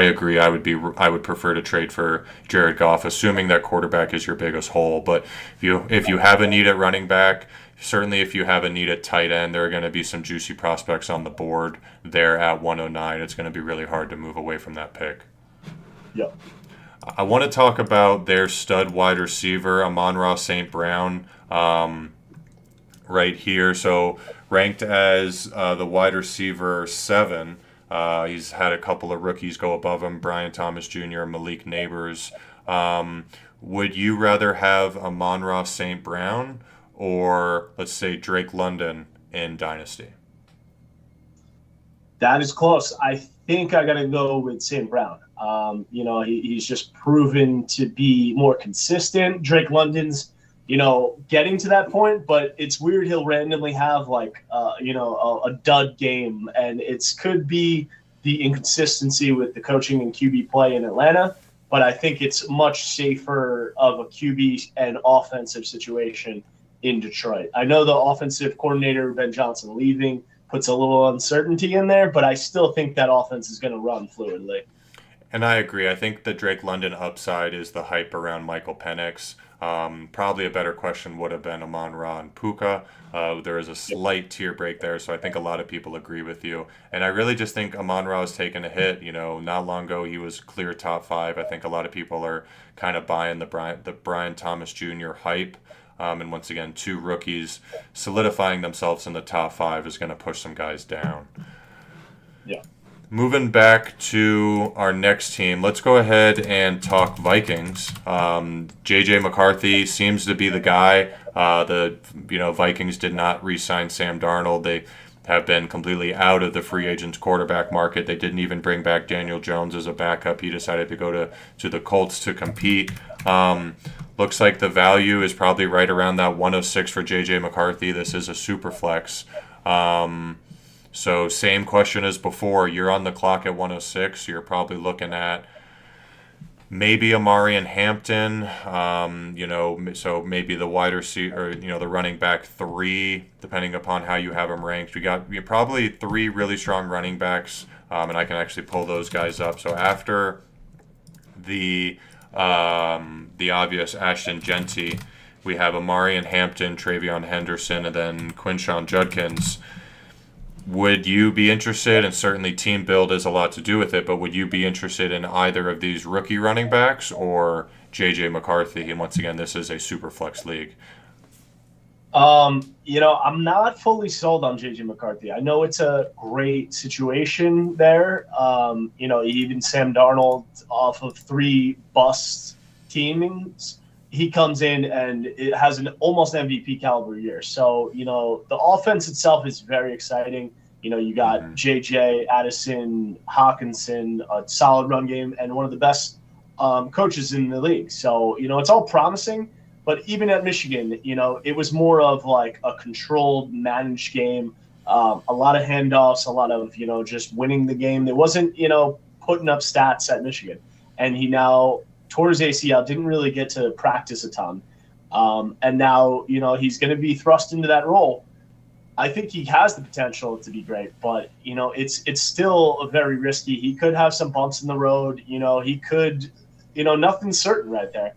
agree. I would prefer to trade for Jared Goff, assuming that quarterback is your biggest hole. But if you have a need at running back, certainly if you have a need at tight end, there are going to be some juicy prospects on the board there at 109. It's going to be really hard to move away from that pick. Yep. I want to talk about their stud wide receiver, Amon-Ra St. Brown. Right here, so ranked as the wide receiver 7. He's had a couple of rookies go above him, Brian Thomas Jr., Malik Neighbors. Would you rather have Amon-Ra St. Brown or, let's say, Drake London in Dynasty? That is close. I think I got to go with St. Brown. He's just proven to be more consistent. Drake London's getting to that point, but it's weird he'll randomly have a dud game, and it could be the inconsistency with the coaching and QB play in Atlanta, but I think it's much safer of a QB and offensive situation in Detroit. I know the offensive coordinator, Ben Johnson, leaving puts a little uncertainty in there, but I still think that offense is going to run fluidly. And I agree. I think the Drake London upside is the hype around Michael Penix. Probably a better question would have been Amon-Ra and Puka. There is a slight tier break there, so I think a lot of people agree with you. And I really just think Amon-Ra has taken a hit. Not long ago he was clear top five. I think a lot of people are kind of buying the Brian Thomas Jr. hype. And once again, two rookies solidifying themselves in the top five is going to push some guys down. Yeah. Moving back to our next team, let's go ahead and talk Vikings. J.J. McCarthy seems to be the guy. The Vikings did not re-sign Sam Darnold. They have been completely out of the free agents quarterback market. They didn't even bring back Daniel Jones as a backup. He decided to go to the Colts to compete. Looks like the value is probably right around that 106 for J.J. McCarthy. This is a super flex. So same question as before. You're on the clock at 106. You're probably looking at maybe Amari and Hampton. So maybe the wide receiver, or the running back 3, depending upon how you have them ranked. We got probably 3 really strong running backs, and I can actually pull those guys up. So after the obvious Ashton Genty, we have Amari and Hampton, Travion Henderson, and then Quinshon Judkins. Would you be interested, and certainly team build has a lot to do with it, but would you be interested in either of these rookie running backs or J.J. McCarthy? And once again, this is a super flex league. I'm not fully sold on J.J. McCarthy. I know it's a great situation there. Even Sam Darnold off of 3 bust teamings, he comes in and it has an almost MVP caliber year. So, the offense itself is very exciting. You got JJ, Addison, Hawkinson, a solid run game, and one of the best coaches in the league. So, it's all promising. But even at Michigan, it was more of like a controlled, managed game. A lot of handoffs, a lot of, just winning the game. There wasn't, putting up stats at Michigan. And he now tore his ACL, didn't really get to practice a ton. And now, he's going to be thrust into that role. I think he has the potential to be great, but, it's still very risky. He could have some bumps in the road. He could, nothing's certain right there.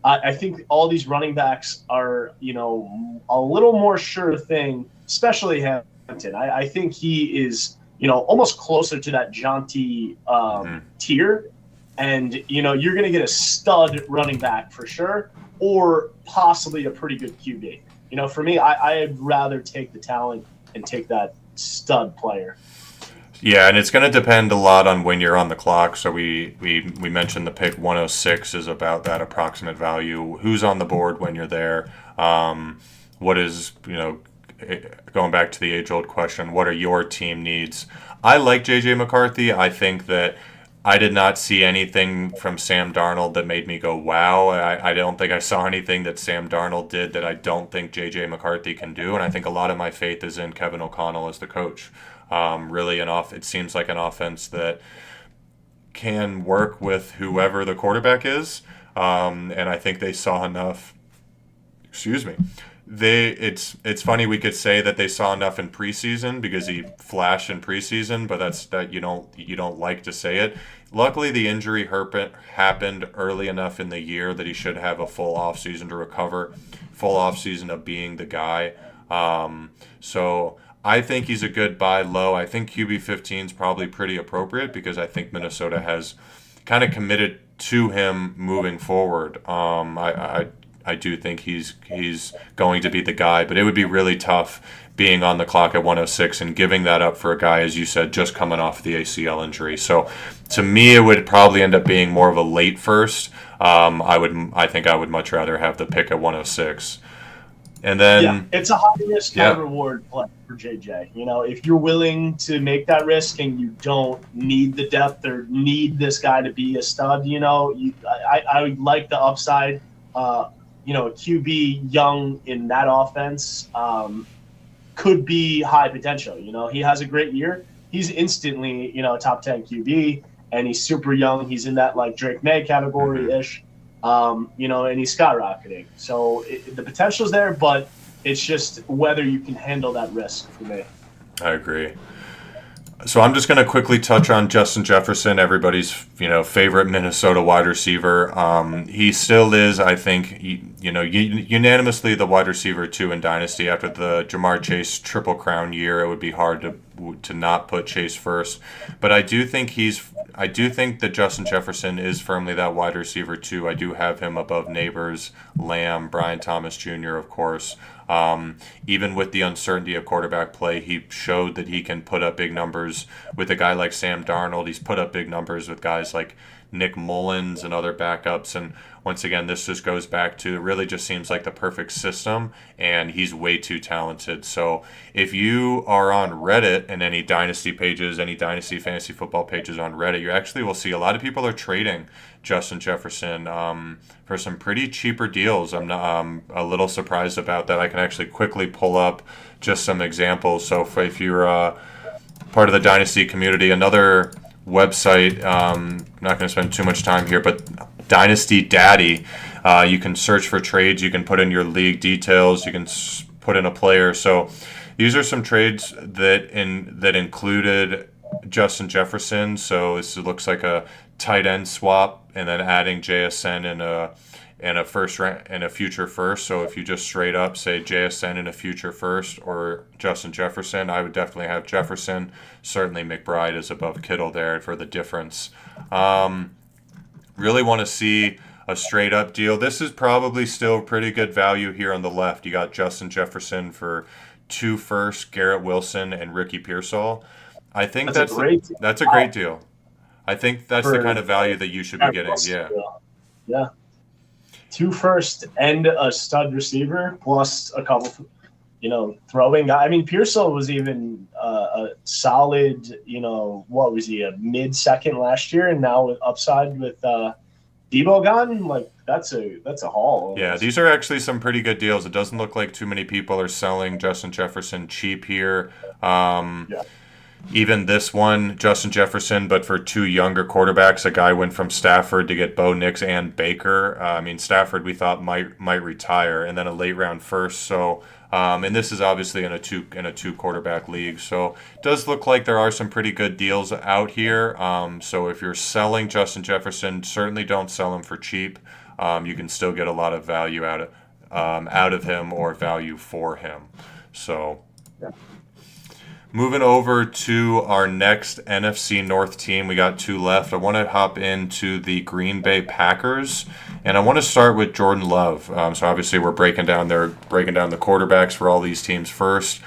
I think all these running backs are, a little more sure thing, especially Hampton. I think he is, almost closer to that jaunty tier. And, you're going to get a stud running back for sure, or possibly a pretty good QB. For me, I'd rather take the talent and take that stud player. Yeah, and it's going to depend a lot on when you're on the clock. So we mentioned the pick 106 is about that approximate value. Who's on the board when you're there? What is, going back to the age-old question, what are your team needs? I like J.J. McCarthy. I think that I did not see anything from Sam Darnold that made me go, wow. I don't think I saw anything that Sam Darnold did that I don't think J.J. McCarthy can do. And I think a lot of my faith is in Kevin O'Connell as the coach. Really, it seems like an offense that can work with whoever the quarterback is. And I think they saw enough. Excuse me. It's funny we could say that they saw enough in preseason because he flashed in preseason, but that you don't like to say it. Luckily, the injury happened early enough in the year that he should have a full offseason to recover, full offseason of being the guy. So I think he's a good buy low. I think QB 15 is probably pretty appropriate because I think Minnesota has kind of committed to him moving forward. I do think he's going to be the guy, but it would be really tough being on the clock at 106 and giving that up for a guy, as you said, just coming off the ACL injury. So to me, it would probably end up being more of a late first. I think I would much rather have the pick at 106. And then it's a high risk, high reward play for JJ. If you're willing to make that risk and you don't need the depth or need this guy to be a stud, I would like the upside. A QB young in that offense could be high potential. He has a great year. He's instantly, a top 10 QB, and he's super young. He's in that like Drake May category-ish, and he's skyrocketing. So the potential's there, but it's just whether you can handle that risk for me. I agree. So I'm just going to quickly touch on Justin Jefferson, everybody's favorite Minnesota wide receiver. He still is, I think, unanimously the wide receiver 2 in Dynasty. After the Jamar Chase Triple Crown year, it would be hard to not put Chase first. But I do think that Justin Jefferson is firmly that wide receiver 2. I do have him above Neighbors, Lamb, Brian Thomas Jr., of course. Even with the uncertainty of quarterback play, he showed that he can put up big numbers with a guy like Sam Darnold. He's put up big numbers with guys like Nick Mullins and other backups. And once again, this just goes back to, it really just seems like the perfect system, and he's way too talented. So if you are on Reddit and any Dynasty pages, any Dynasty fantasy football pages on Reddit, you actually will see a lot of people are trading Justin Jefferson for some pretty cheaper deals. I'm a little surprised about that. I can actually quickly pull up just some examples. So if you're part of the Dynasty community, another website, I'm not going to spend too much time here, but Dynasty Daddy, you can search for trades, you can put in your league details, you can put in a player. So these are some trades that included Justin Jefferson. So this looks like a tight end swap, and then adding JSN and a first and a future first. So if you just straight up say JSN and a future first or Justin Jefferson, I would definitely have Jefferson. Certainly McBride is above Kittle there for the difference. Really want to see a straight up deal. This is probably still pretty good value here on the left. You got Justin Jefferson for 2 firsts, Garrett Wilson and Ricky Pearsall. I think that's a great deal. I think that's the kind of value that you should be getting. Yeah. 2 first and a stud receiver plus a couple, throwing guy. I mean, Pearsall was even a solid, what was he, a mid-second last year, and now with upside with Debo gone, like that's a haul. Yeah, these are actually some pretty good deals. It doesn't look like too many people are selling Justin Jefferson cheap here. Even this one, Justin Jefferson, but for 2 younger quarterbacks. A guy went from Stafford to get Bo Nix and Baker. Stafford we thought might retire, and then a late round first. So, and this is obviously in a two quarterback league. So it does look like there are some pretty good deals out here. So if you're selling Justin Jefferson, certainly don't sell him for cheap. You can still get a lot of value out of him or value for him. So. Yeah. Moving over to our next NFC North team, we got 2 left. I want to hop into the Green Bay Packers, and I want to start with Jordan Love. So obviously we're breaking down the quarterbacks for all these teams first,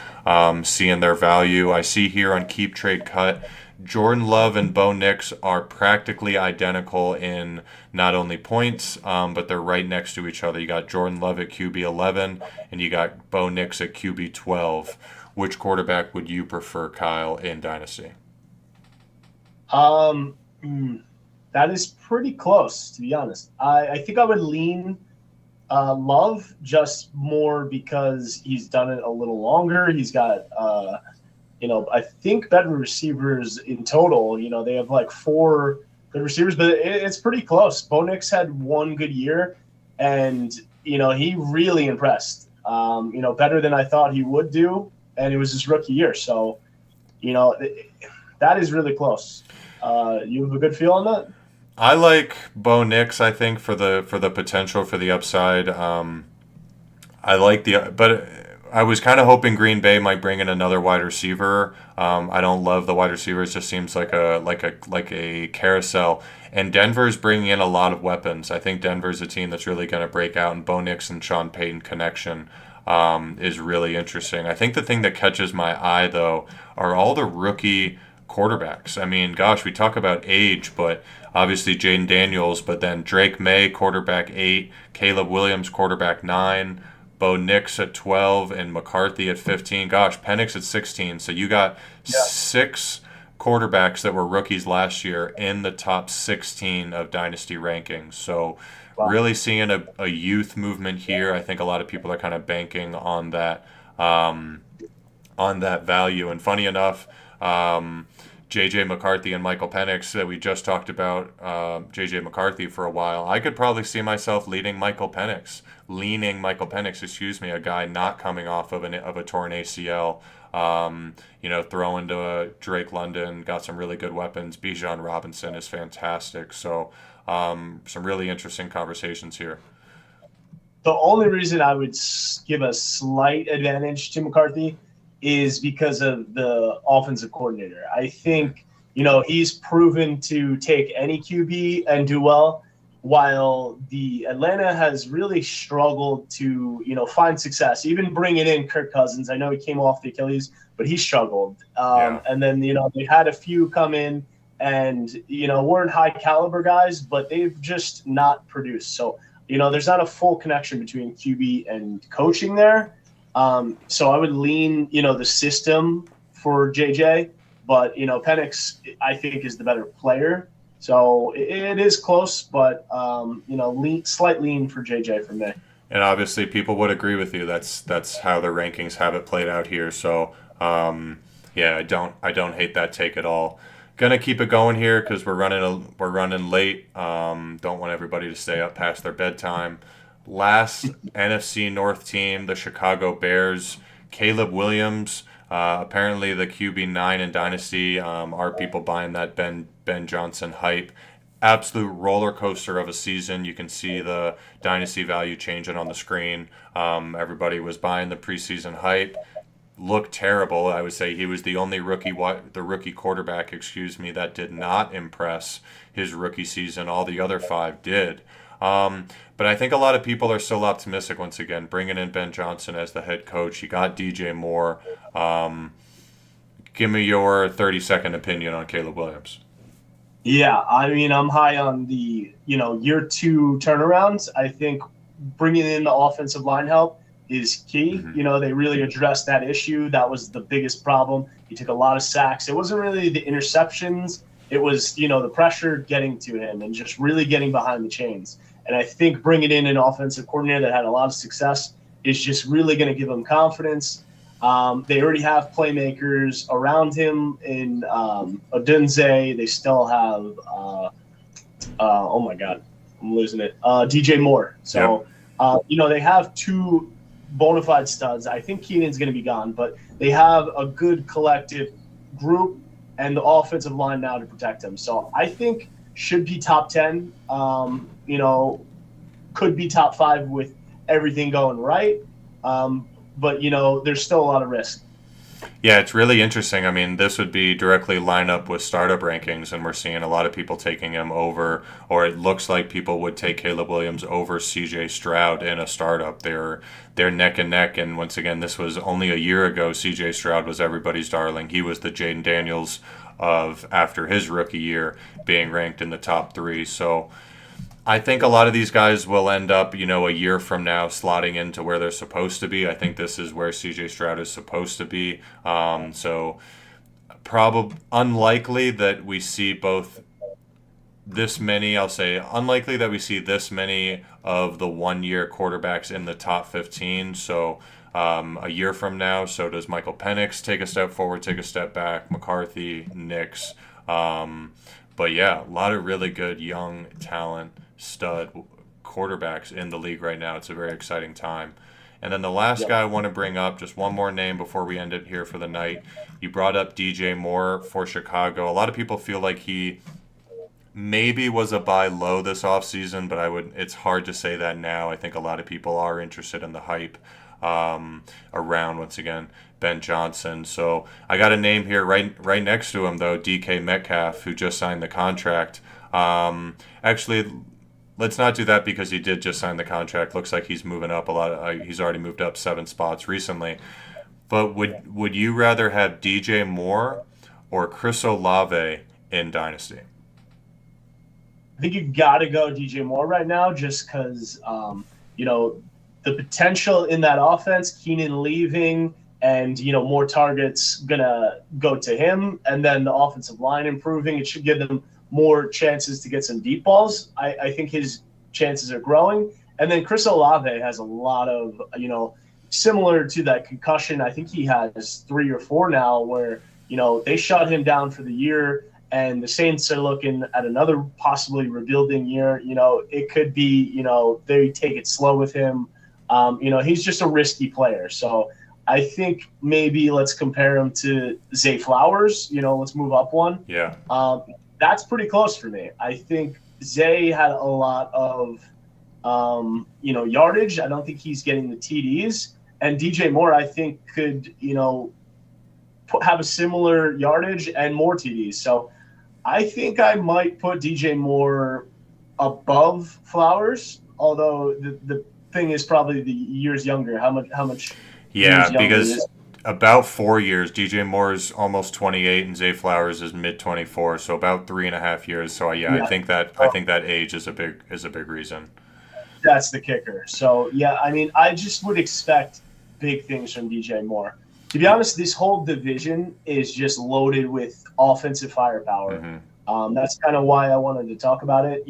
seeing their value. I see here on Keep Trade Cut, Jordan Love and Bo Nix are practically identical in not only points, but they're right next to each other. You got Jordan Love at QB 11, and you got Bo Nix at QB 12. Which quarterback would you prefer, Kyle, in Dynasty? That is pretty close, to be honest. I think I would lean Love just more because he's done it a little longer. He's got, I think better receivers in total. They have like 4 good receivers, but it's pretty close. Bo Nix had 1 good year, and, he really impressed, better than I thought he would do. And it was his rookie year. So, that is really close. You have a good feel on that? I like Bo Nix, I think, for the potential, for the upside. But I was kind of hoping Green Bay might bring in another wide receiver. I don't love the wide receivers. It just seems like a carousel. And Denver's bringing in a lot of weapons. I think Denver's a team that's really going to break out, and Bo Nix and Sean Payton connection is really interesting. I think the thing that catches my eye, though, are all the rookie quarterbacks. I mean, gosh, we talk about age, but obviously Jaden Daniels, but then Drake May, quarterback 8, Caleb Williams, quarterback 9, Bo Nix at 12, and McCarthy at 15. Gosh, Penix at 16. So you got 6 quarterbacks that were rookies last year in the top 16 of Dynasty rankings. So really seeing a youth movement here. I think a lot of people are kind of banking on that value. And funny enough, J.J. McCarthy and Michael Penix that we just talked about, J.J. McCarthy for a while. I could probably see myself leaning Michael Penix, excuse me, a guy not coming off of a torn ACL. Throwing to Drake London, got some really good weapons. Bijan Robinson is fantastic. So some really interesting conversations here. The only reason I would give a slight advantage to McCarthy is because of the offensive coordinator. I think, he's proven to take any QB and do well, while the Atlanta has really struggled to, find success. Even bringing in Kirk Cousins, I know he came off the Achilles, but he struggled. And then, they had a few come in and, weren't high caliber guys, but they've just not produced. So, there's not a full connection between QB and coaching there. So I would lean, the system for JJ, but, Penix, I think, is the better player. So it is close, but, slight lean for JJ for me. And obviously people would agree with you. That's how the rankings have it played out here. So, I don't hate that take at all. Gonna keep it going here because we're running late. Don't want everybody to stay up past their bedtime. Last NFC North team, the Chicago Bears. Caleb Williams, apparently the QB9 in Dynasty. Are people buying that Ben Johnson hype? Absolute roller coaster of a season. You can see the Dynasty value changing on the screen. Everybody was buying the preseason hype. Looked terrible. I would say he was the only rookie quarterback, that did not impress his rookie season. All the other 5 did. But I think a lot of people are still optimistic once again, bringing in Ben Johnson as the head coach. You got DJ Moore. Give me your 30-second opinion on Caleb Williams. Yeah, I'm high on the, year 2 turnarounds. I think bringing in the offensive line help is key. Mm-hmm. They really addressed that issue. That was the biggest problem. He took a lot of sacks. It wasn't really the interceptions. It was, the pressure getting to him and just really getting behind the chains. And I think bringing in an offensive coordinator that had a lot of success is just really going to give him confidence. They already have playmakers around him in Odunze. They still have, oh my God, I'm losing it, DJ Moore. So, they have 2 bona fide studs. I think Keenan's going to be gone, but they have a good collective group and the offensive line now to protect him. So I think should be top 10, could be top 5 with everything going right. But, there's still a lot of risk. Yeah, it's really interesting. I mean, this would be directly line up with startup rankings, and we're seeing a lot of people taking him over, or it looks like people would take Caleb Williams over CJ Stroud in a startup. They're neck and neck, and once again, this was only a year ago. CJ Stroud was everybody's darling. He was the Jaden Daniels of after his rookie year, being ranked in the top 3. So I think a lot of these guys will end up, a year from now slotting into where they're supposed to be. I think this is where CJ Stroud is supposed to be. So probably unlikely that we see both this many, unlikely that we see this many of the 1-year quarterbacks in the top 15. So a year from now, so does Michael Penix take a step forward, take a step back, McCarthy, Nix. But yeah, a lot of really good young talent, stud quarterbacks in the league right now. It's a very exciting time. And then the last guy I want to bring up, just one more name before we end it here for the night. You brought up DJ Moore for Chicago. A lot of people feel like he maybe was a buy low this offseason, but it's hard to say that now. I think a lot of people are interested in the hype around, once again, Ben Johnson. So I got a name here right next to him, though, DK Metcalf, who just signed the contract. Actually, let's not do that because he did just sign the contract. Looks like he's moving up a lot. He's already moved up 7 spots recently. But would you rather have DJ Moore or Chris Olave in Dynasty? I think you got to go DJ Moore right now just because, the potential in that offense, Keenan leaving and, more targets going to go to him. And then the offensive line improving. It should give them more chances to get some deep balls. I think his chances are growing. And then Chris Olave has a lot of, similar to that concussion. I think he has 3 or 4 now where, they shut him down for the year, and the Saints are looking at another possibly rebuilding year. It could be, they take it slow with him. He's just a risky player. So I think maybe let's compare him to Zay Flowers. Let's move up one. Yeah. That's pretty close for me. I think Zay had a lot of, yardage. I don't think he's getting the TDs. And DJ Moore, I think, could, have a similar yardage and more TDs. So I think I might put DJ Moore above Flowers, although the thing is probably the years younger. How much? Yeah, because about 4 years, DJ Moore is almost 28 and Zay Flowers is mid 24, so about 3.5 years. So yeah. I think that age is a big reason. That's the kicker. So yeah, I just would expect big things from DJ Moore. To be honest, this whole division is just loaded with offensive firepower. Mm-hmm. That's kind of why I wanted to talk about it.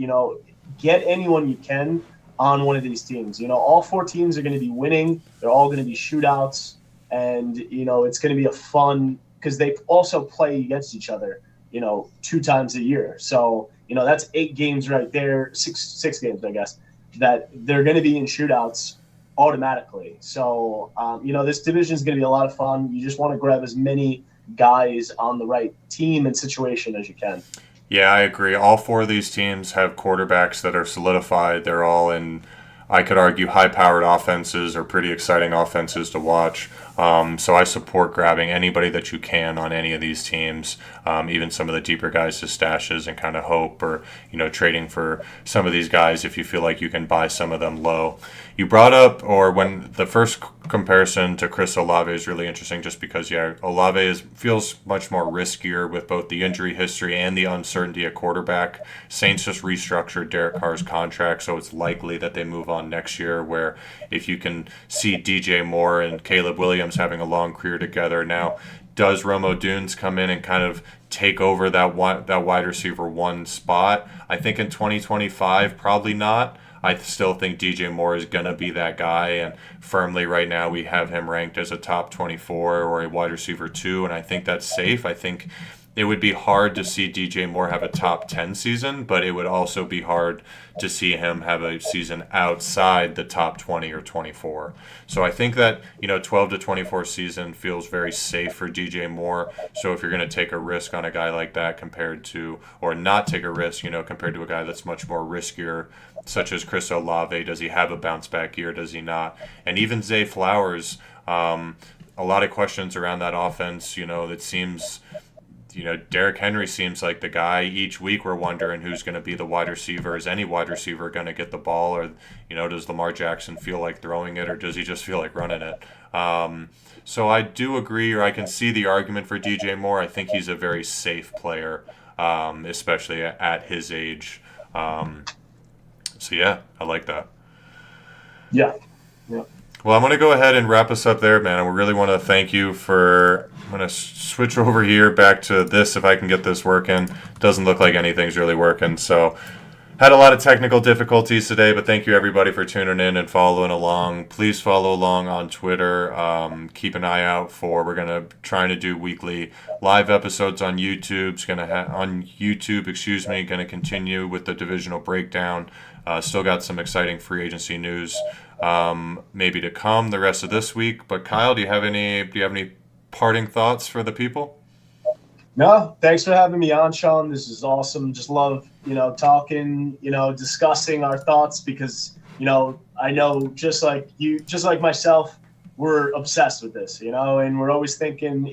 Get anyone you can on one of these teams. All 4 teams are going to be winning. They're all going to be shootouts. And, it's going to be a fun – because they also play against each other, 2 times a year. So, that's 8 games right there, six games, I guess, that they're going to be in shootouts automatically. So, this division is going to be a lot of fun. You just want to grab as many guys on the right team and situation as you can. Yeah, I agree. All 4 of these teams have quarterbacks that are solidified. They're all in, I could argue, high-powered offenses or pretty exciting offenses to watch. So I support grabbing anybody that you can on any of these teams, even some of the deeper guys to stashes and kind of hope, or trading for some of these guys if you feel like you can buy some of them low. You brought up, or when the first comparison to Chris Olave is really interesting, just because Olave feels much more riskier with both the injury history and the uncertainty at quarterback. Saints just restructured Derek Carr's contract, so it's likely that they move on next year, where if you can see DJ Moore and Caleb Williams having a long career together. Now, does Rome Odunze come in and kind of take over that wide receiver 1 spot? I think in 2025, probably not. I still think DJ Moore is going to be that guy, and firmly right now we have him ranked as a top 24 or a wide receiver 2, and I think that's safe. I think it would be hard to see DJ Moore have a top 10 season, but it would also be hard to see him have a season outside the top 20 or 24. So I think that, 12 to 24 season feels very safe for DJ Moore. So if you're going to take a risk on a guy like that or not take a risk, compared to a guy that's much more riskier, such as Chris Olave, does he have a bounce back year? Does he not? And even Zay Flowers, a lot of questions around that offense, that seems... Derrick Henry seems like the guy. Each week we're wondering who's going to be the wide receiver. Is any wide receiver going to get the ball? Or, does Lamar Jackson feel like throwing it, or does he just feel like running it? So I do agree, or I can see the argument for DJ Moore. I think he's a very safe player, especially at his age. So, yeah, I like that. Yeah. Well, I'm going to go ahead and wrap us up there, man. I really want to thank you for... I'm going to switch over here back to this if I can get this working. Doesn't look like anything's really working. So, had a lot of technical difficulties today, but thank you everybody for tuning in and following along. Please follow along on Twitter. Keep an eye out for, we're going to try to do weekly live episodes on YouTube. Going to continue with the divisional breakdown. Still got some exciting free agency news maybe to come the rest of this week. But Kyle, do you have any parting thoughts for the people? No, thanks for having me on, Sean. This is awesome. Just love, talking, discussing our thoughts, because, I know just like myself, we're obsessed with this, and we're always thinking,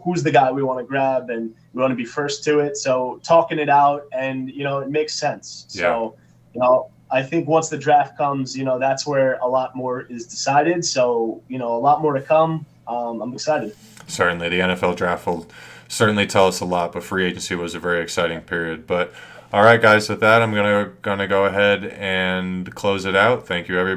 who's the guy we want to grab, and we want to be first to it. So talking it out, and, it makes sense. Yeah. So, I think once the draft comes, that's where a lot more is decided. So, a lot more to come. I'm excited. Certainly. The NFL draft will certainly tell us a lot, but free agency was a very exciting period. But all right, guys, with that, I'm gonna go ahead and close it out. Thank you, everybody.